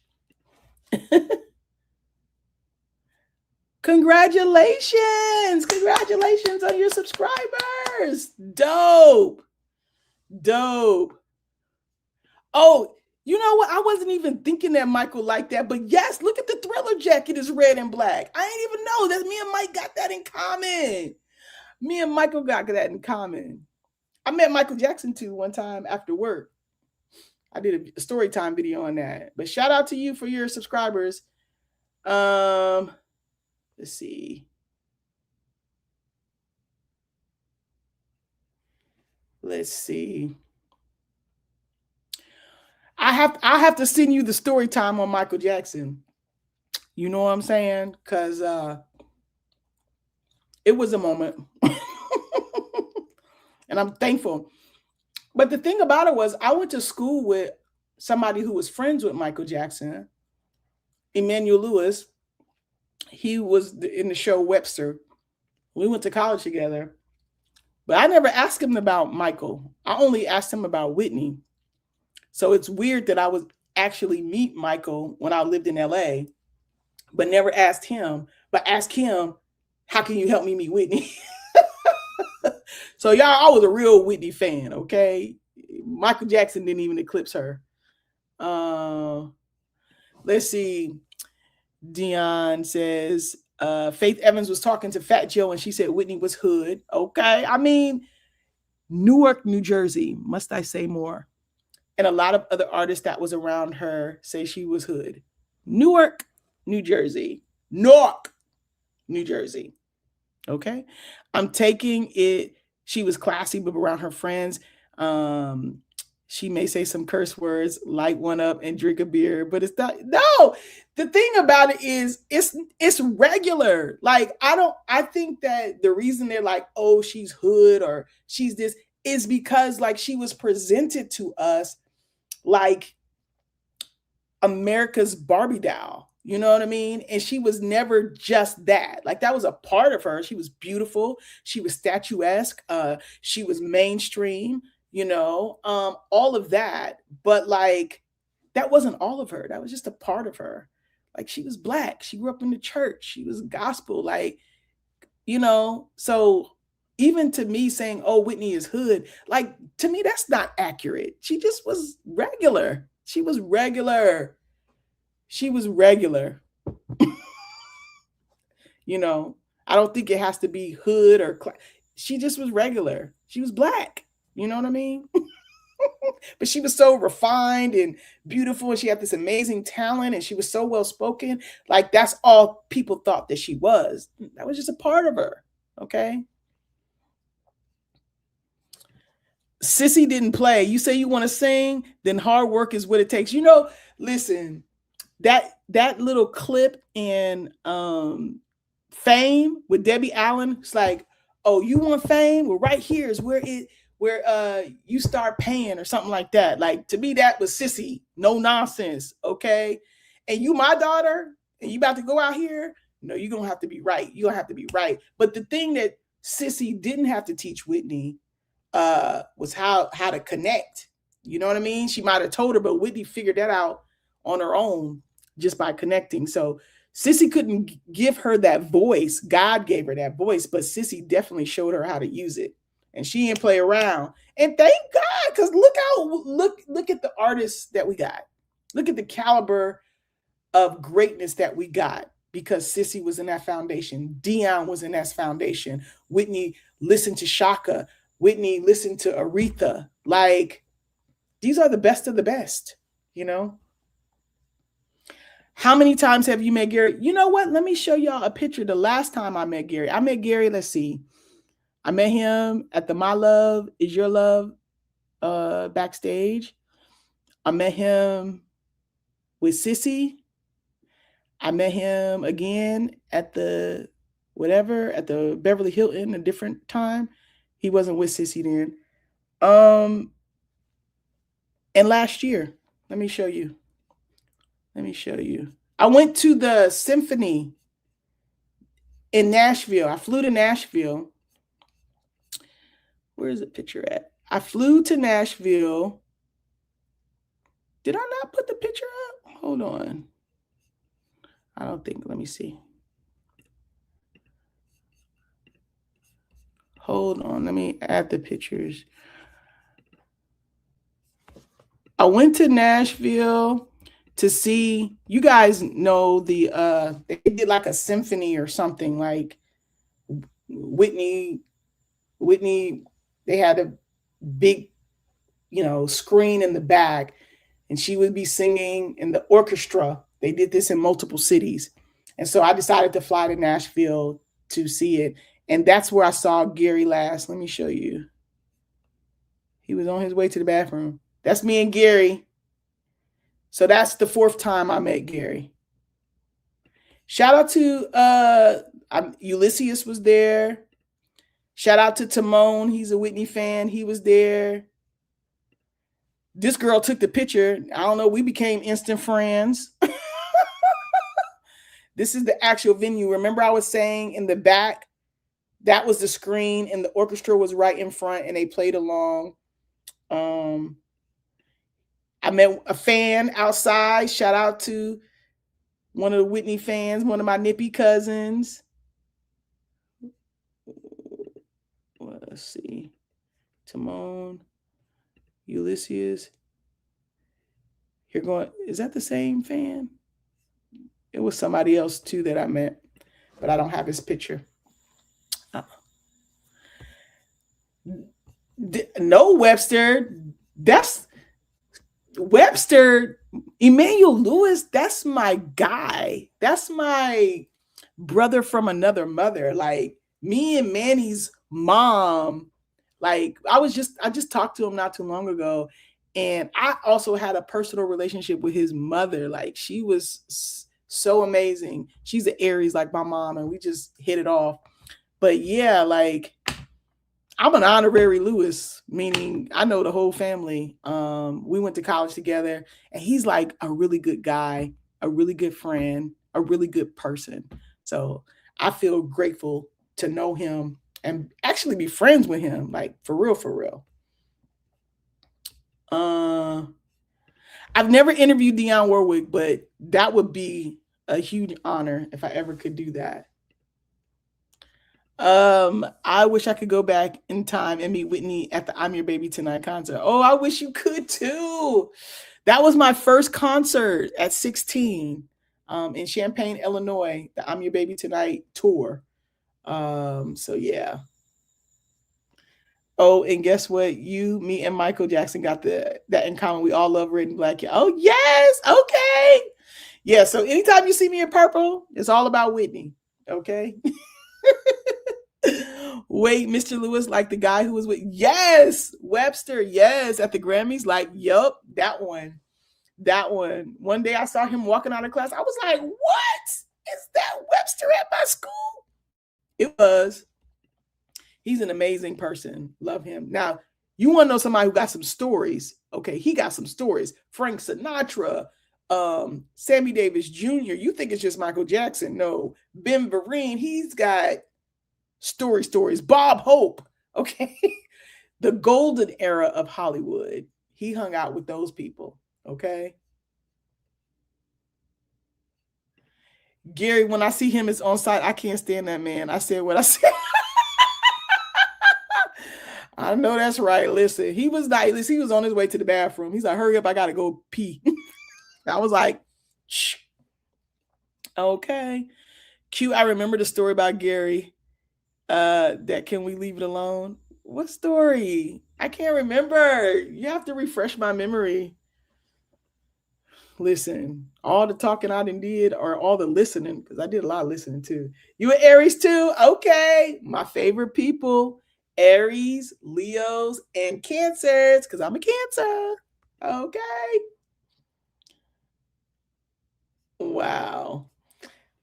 Congratulations. Congratulations on your subscribers. Dope. Oh, you know what? I wasn't even thinking that Michael liked that, but yes, look at the Thriller jacket is red and black. I didn't even know that me and Mike got that in common. Me and Michael got that in common. I met Michael Jackson too one time after work. I did a story time video on that. But shout out to you for your subscribers. Let's see. I have to send you the story time on Michael Jackson. You know what I'm saying? Because it was a moment. And I'm thankful. But the thing about it was I went to school with somebody who was friends with Michael Jackson, Emmanuel Lewis. He was in the show Webster. We went to college together. But I never asked him about Michael. I only asked him about Whitney. So it's weird that I would actually meet Michael when I lived in LA, but never asked him, but asked him, how can you help me meet Whitney? So y'all, I was a real Whitney fan, okay? Michael Jackson didn't even eclipse her. Let's see. Dion says, Faith Evans was talking to Fat Joe and she said Whitney was hood. Okay. I mean, Newark, New Jersey. Must I say more? And a lot of other artists that was around her say she was hood. Newark, New Jersey. Newark, New Jersey. Okay. I'm taking it. She was classy, but around her friends. She may say some curse words, light one up and drink a beer, but it's not. No, the thing about it is it's regular. Like I think that the reason they're like, oh, she's hood or she's this is because like she was presented to us like America's Barbie doll. You know what I mean? And she was never just that. Like that was a part of her. She was beautiful. She was statuesque. She was mainstream, all of that. But like that wasn't all of her. That was just a part of her. Like she was Black. She grew up in the church. She was gospel. Like, so even to me saying, oh, Whitney is hood, like to me, that's not accurate. She just was regular. She was regular. She was regular. I don't think it has to be hood or she just was regular. She was Black. You know what I mean? But she was so refined and beautiful, and she had this amazing talent, and she was so well spoken. Like that's all people thought that she was. That was just a part of her. Okay. Sissy didn't play. You say you want to sing, then hard work is what it takes. Listen, that little clip in Fame with Debbie Allen, it's like, oh, you want fame? Well, right here is where you start paying or something like that. Like to me, that was Sissy. No nonsense. Okay. And you, my daughter, and you about to go out here. No, you're going to have to be right. You're going to have to be right. But the thing that Sissy didn't have to teach Whitney was how to connect. You know what I mean? She might have told her, but Whitney figured that out on her own just by connecting. So Sissy couldn't give her that voice. God gave her that voice, but Sissy definitely showed her how to use it. And she didn't play around. And thank God, because look at the artists that we got. Look at the caliber of greatness that we got because Sissy was in that foundation. Dion was in that foundation. Whitney listened to Shaka. Whitney listened to Aretha. Like, these are the best of the best, How many times have you met Gary? You know what? Let me show y'all a picture. The last time I met Gary, let's see. I met him at the My Love Is Your Love backstage. I met him with Sissy. I met him again at the Beverly Hilton a different time. He wasn't with Sissy then. And last year, let me show you. I went to the symphony in Nashville. I flew to Nashville. Where is the picture at? I flew to Nashville. Did I not put the picture up? Hold on. I don't think. Let me see. Hold on. Let me add the pictures. I went to Nashville to see, you guys know they did like a symphony or something, like Whitney, they had a big, screen in the back, and she would be singing in the orchestra. They did this in multiple cities. And so I decided to fly to Nashville to see it. And that's where I saw Gary last. Let me show you. He was on his way to the bathroom. That's me and Gary. So that's the fourth time I met Gary. Shout out to Ulysses was there. Shout out to Timon. He's a Whitney fan. He was there. This girl took the picture. I don't know. We became instant friends. This is the actual venue. Remember I was saying in the back, that was the screen and the orchestra was right in front and they played along. I met a fan outside. Shout out to one of the Whitney fans, one of my nippy cousins. Let's see. Timon, Ulysses. You're going, is that the same fan? It was somebody else too that I met, but I don't have his picture. No, Webster. That's Webster. Emmanuel Lewis. That's my guy. That's my brother from another mother. Like me and Manny's mom. Like I just talked to him not too long ago, And I also had a personal relationship with his mother. Like, she was so amazing. She's an Aries like my mom, and we just hit it off. But yeah, like, I'm an honorary Lewis, meaning I know the whole family. We went to college together, and he's like a really good guy, a really good friend, a really good person. So I feel grateful to know him and actually be friends with him, like, for real, for real. I've never interviewed Dionne Warwick, but that would be a huge honor if I ever could do that. I wish I could go back in time and meet Whitney at the I'm Your Baby Tonight concert. Oh, I wish you could too. That was my first concert at 16 in Champaign, Illinois, the I'm Your Baby Tonight tour. So yeah. Oh, and guess what? You, me, and Michael Jackson got that in common. We all love red and black. Oh, yes. Okay. Yeah. So anytime you see me in purple, it's all about Whitney. Okay. Wait, Mr. Lewis, like the guy who was with, yes, Webster, yes, at the Grammys, like, yup, that one. One day I saw him walking out of class. I was like, what? Is that Webster at my school? It was. He's an amazing person. Love him. Now, you want to know somebody who got some stories? Okay, he got some stories. Frank Sinatra, Sammy Davis Jr. You think it's just Michael Jackson? No, Ben Vereen. He's got stories. Bob Hope. Okay, the golden era of Hollywood. He hung out with those people. Okay. Gary, when I see him as on site, I can't stand that man. I said what I said. I know that's right. Listen, he was nice. He was on his way to the bathroom. He's like, hurry up, I gotta go pee. I was like, shh. Okay. Q, I remember the story about Gary. That can we leave it alone? What story? I can't remember. You have to refresh my memory. Listen, all the talking I did or all the listening, because I did a lot of listening too. You an Aries too? Okay. My favorite people. Aries, Leos, and Cancers, because I'm a Cancer. Okay. Wow.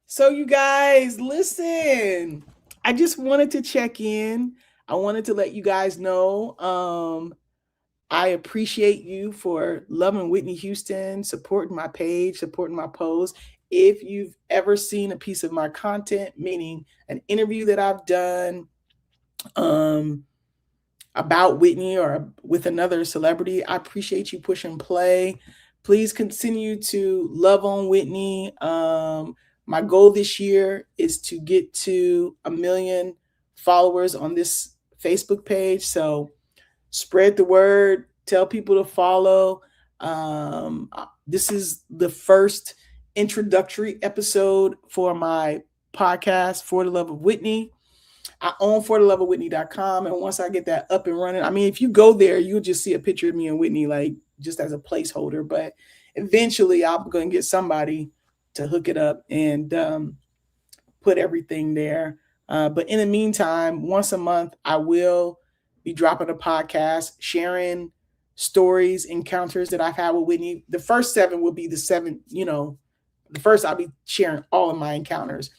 So you guys, listen. I just wanted to check in. I wanted to let you guys know I appreciate you for loving Whitney Houston, supporting my page, supporting my posts. If you've ever seen a piece of my content, meaning an interview that I've done, about Whitney or with another celebrity, I appreciate you pushing play. Please continue to love on Whitney. My goal this year is to get to 1 million followers on this Facebook page. So spread the word, tell people to follow. This is the first introductory episode for my podcast, For the Love of Whitney. I own fortheloveofwhitney.com. And once I get that up and running, I mean, if you go there, you'll just see a picture of me and Whitney, like just as a placeholder. But eventually I'm going to get somebody to hook it up and put everything there. But in the meantime, once a month, I will be dropping a podcast, sharing stories, encounters that I've had with Whitney. The first 7 will be the 7, the first I'll be sharing all of my encounters.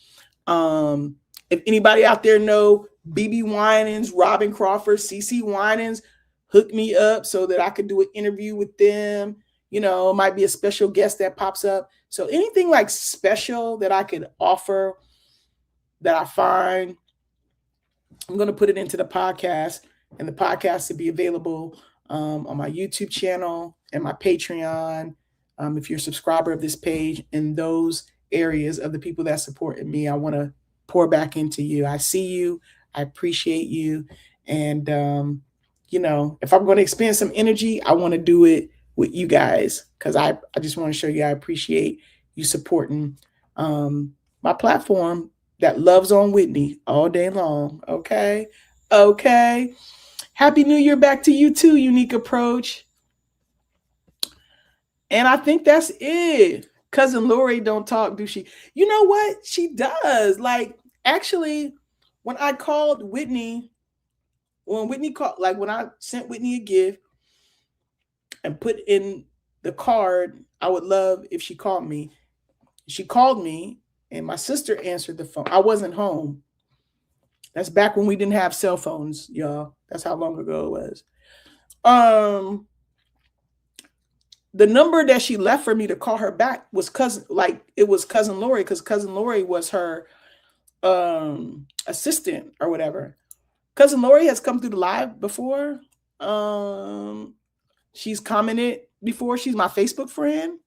If anybody out there know BB Winans, Robin Crawford, CC Winans, hook me up so that I could do an interview with them. It might be a special guest that pops up. So anything like special that I could offer that I find, I'm going to put it into the podcast, and the podcast to be available on my YouTube channel and my Patreon. If you're a subscriber of this page, in those areas of the people that supported me, I want to pour back into you. I see you. I appreciate you. And, if I'm going to expend some energy, I want to do it with you guys, because I just want to show you I appreciate you supporting my platform that loves on Whitney all day long. Okay. Happy New Year back to you too, Unique Approach. And I think that's it. Cousin Lori don't talk, do she? You know what? She does. Like, actually, when I called Whitney, when I sent Whitney a gift, and put in the card, I would love if she called me. She called me and my sister answered the phone. I wasn't home. That's back when we didn't have cell phones, y'all. That's how long ago it was. The number that she left for me to call her back was cousin Lori, because cousin Lori was her assistant or whatever. Cousin Lori has come through the live before. She's commented before. She's my Facebook friend.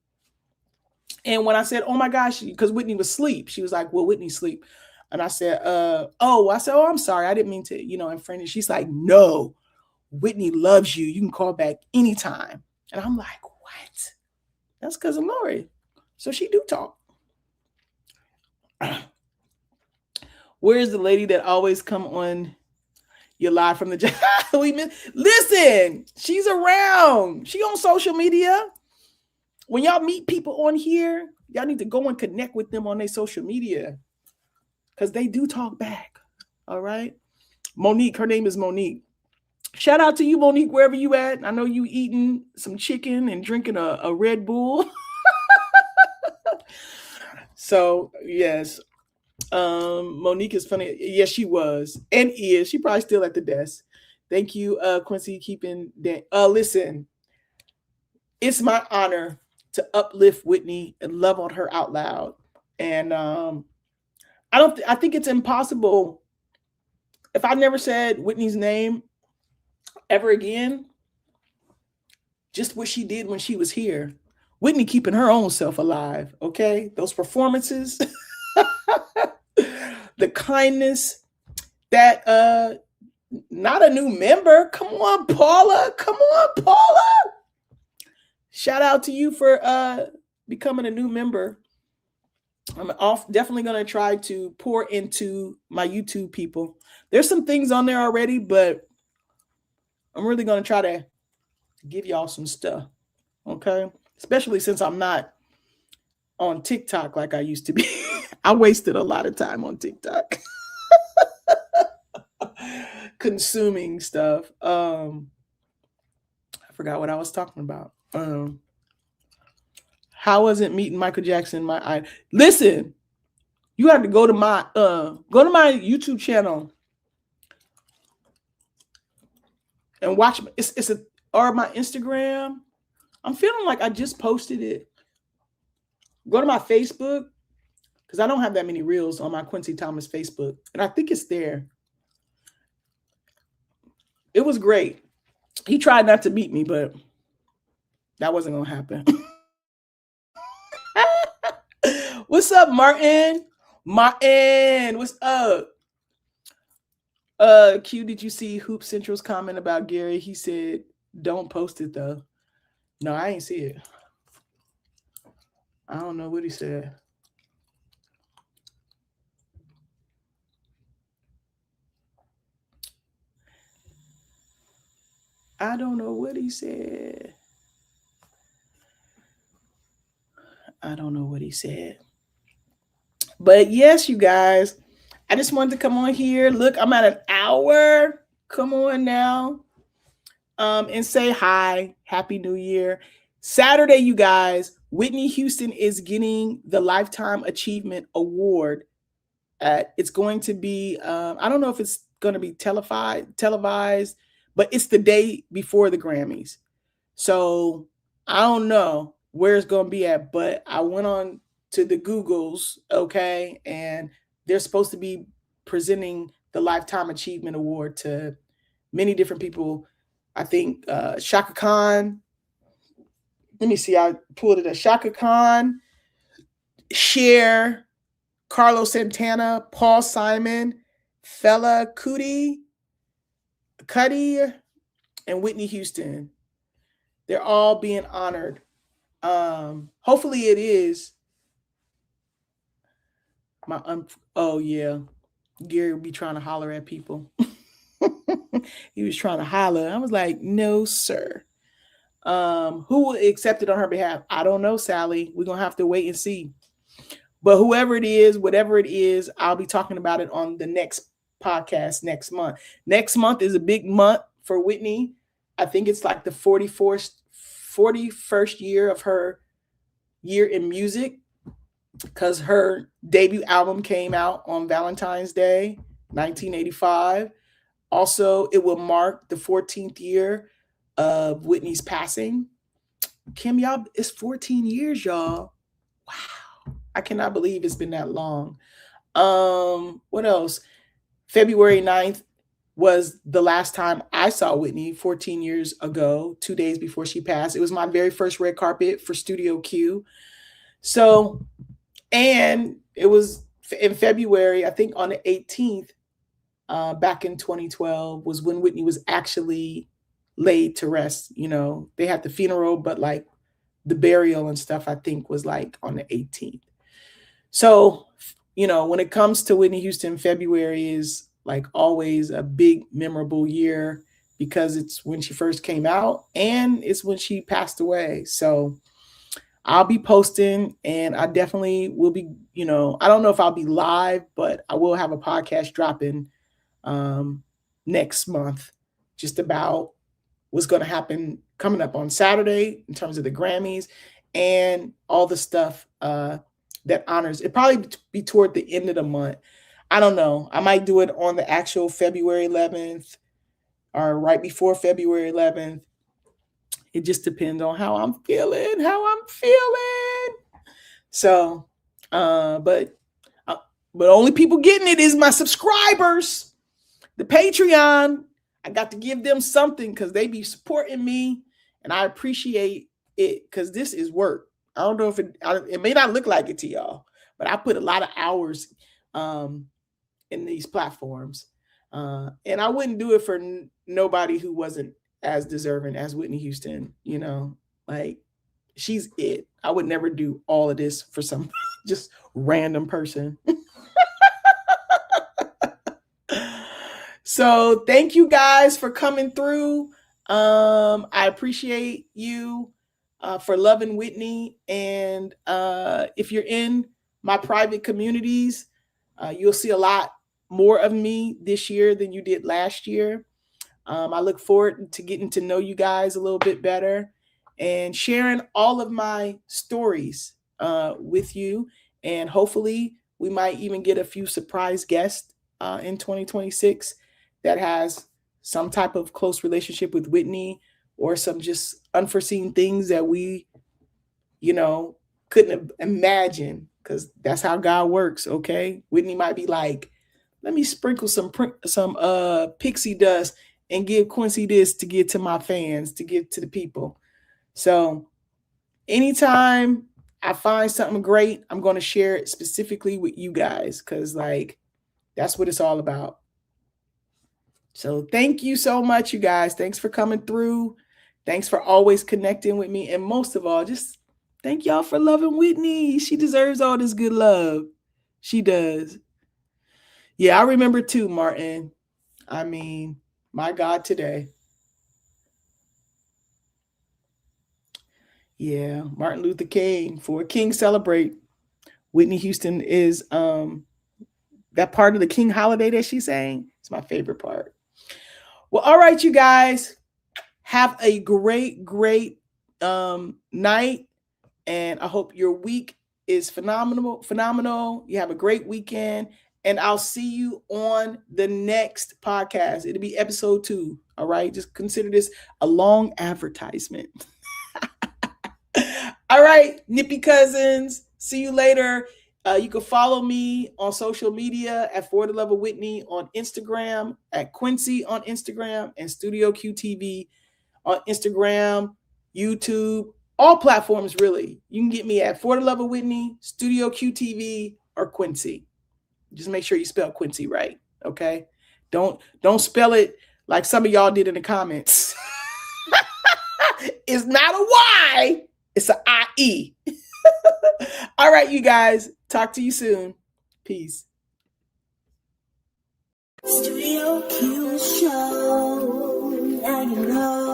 And when I said, oh my gosh, because Whitney was asleep, she was like, well, Whitney's asleep. And I said, oh, I'm sorry. I didn't mean to, infringe. She's like, no, Whitney loves you. You can call back anytime. And I'm like, what? That's cousin Lori. So she do talk. Where's the lady that always come on your live from the job? Listen, she's around. She on social media. When y'all meet people on here, y'all need to go and connect with them on their social media, because they do talk back. All right. Monique, her name is Monique. Shout out to you, Monique, wherever you at. I know you eating some chicken and drinking a Red Bull. So, yes. Monique is funny. Yes, she was and is. She probably still at the desk. Thank you, Quincy, keeping that. Listen, it's my honor to uplift Whitney and love on her out loud. And I think it's impossible. If I never said Whitney's name ever again, just what she did when she was here. Whitney keeping her own self alive, okay? Those performances, the kindness, that not a new member. Come on, Paula. Come on, Paula. Shout out to you for becoming a new member. I'm definitely going to try to pour into my YouTube people. There's some things on there already, but I'm really going to try to give y'all some stuff, okay? Especially since I'm not on TikTok like I used to be. I wasted a lot of time on TikTok. Consuming stuff. I forgot what I was talking about. How was it meeting Michael Jackson? Listen, you have to go to my YouTube channel and watch. Or my Instagram. I'm feeling like I just posted it. Go to my Facebook, because I don't have that many reels on my Quincy Thomas Facebook, and I think it's there. It was great. He tried not to beat me, but that wasn't gonna happen. What's up, Martin? Martin, what's up? Q, did you see Hoop Central's comment about Gary? He said, don't post it though. No, I ain't see it. I don't know what he said. I don't know what he said. I don't know what he said. But yes, you guys, I just wanted to come on here. Look, I'm at an hour. Come on now. And say hi. Happy New Year. Saturday, you guys, Whitney Houston is getting the Lifetime Achievement Award. It's going to be, I don't know if it's going to be televised, but it's the day before the Grammys. So I don't know where it's going to be at, but I went on to the Googles, okay, and they're supposed to be presenting the Lifetime Achievement Award to many different people. I think Shaka Khan. Let me see. I pulled it up. Shaka Khan, Cher, Carlos Santana, Paul Simon, Fela Kuti, and Whitney Houston. They're all being honored. Hopefully it is. Oh yeah, Gary will be trying to holler at people. He was trying to holler. I was like, no, sir. Who will accept it on her behalf? I don't know, Sally. We're gonna have to wait and see. But whoever it is, whatever it is, I'll be talking about it on the next podcast next month. Next month is a big month for Whitney. I think it's like the 44th 41st year of her year in music, because her debut album came out on Valentine's Day, 1985. Also, it will mark the 14th year of Whitney's passing. Kim, y'all, it's 14 years, y'all. Wow. I cannot believe it's been that long. What else? February 9th was the last time I saw Whitney 14 years ago, 2 days before she passed. It was my very first red carpet for Studio Q. So, and it was in February, I think on the 18th, back in 2012, was when Whitney was actually laid to rest. You know, they had the funeral, but like the burial and stuff, I think was like on the 18th. So, you know, when it comes to Whitney Houston, February is like always a big, memorable year because it's when she first came out and it's when she passed away. So I'll be posting, and I definitely will be, you know, I don't know if I'll be live, but I will have a podcast dropping next month just about what's going to happen coming up on Saturday in terms of the Grammys and all the stuff that honors. It probably be toward the end of the month. I don't know. I might do it on the actual February 11th or right before February 11th. It just depends on how I'm feeling. So, but only people getting it is my subscribers, the Patreon. I got to give them something because they be supporting me, and I appreciate it because this is work. I don't know if it may not look like it to y'all, but I put a lot of hours in these platforms, and I wouldn't do it for nobody who wasn't as deserving as Whitney Houston. You know, like she's it. I would never do all of this for some just random person. So thank you guys for coming through. I appreciate you for loving Whitney. And if you're in my private communities, you'll see a lot more of me this year than you did last year. I look forward to getting to know you guys a little bit better and sharing all of my stories with you. And hopefully we might even get a few surprise guests in 2026 that has some type of close relationship with Whitney or some just unforeseen things that we, you know, couldn't imagine, because that's how God works. Okay. Whitney might be like, let me sprinkle some pixie dust and give Quincy this to get to my fans, to give to the people. So anytime I find something great, I'm going to share it specifically with you guys, because like, that's what it's all about. So thank you so much, you guys. Thanks for coming through. Thanks for always connecting with me. And most of all, just thank y'all for loving Whitney. She deserves all this good love. She does. Yeah, I remember too, Martin. I mean, my God, today. Yeah, Martin Luther King. For a king celebrate, Whitney Houston is that part of the King holiday that she's saying. It's my favorite part. Well, all right, you guys. Have a great night. And I hope your week is phenomenal. You have a great weekend. And I'll see you on the next podcast. It'll be episode 2. All right. Just consider this a long advertisement. All right, Nippy Cousins. See you later. You can follow me on social media at For the Love of Whitney on Instagram, at Quincy on Instagram, and Studio QTV on Instagram, YouTube, all platforms really. You can get me at For the Love of Whitney, Studio QTV, or Quincy. Just make sure you spell Quincy right, okay? Don't spell it like some of y'all did in the comments. It's not a Y, it's an I-E. All right, you guys. Talk to you soon. Peace. Studio Q Show. Now you know.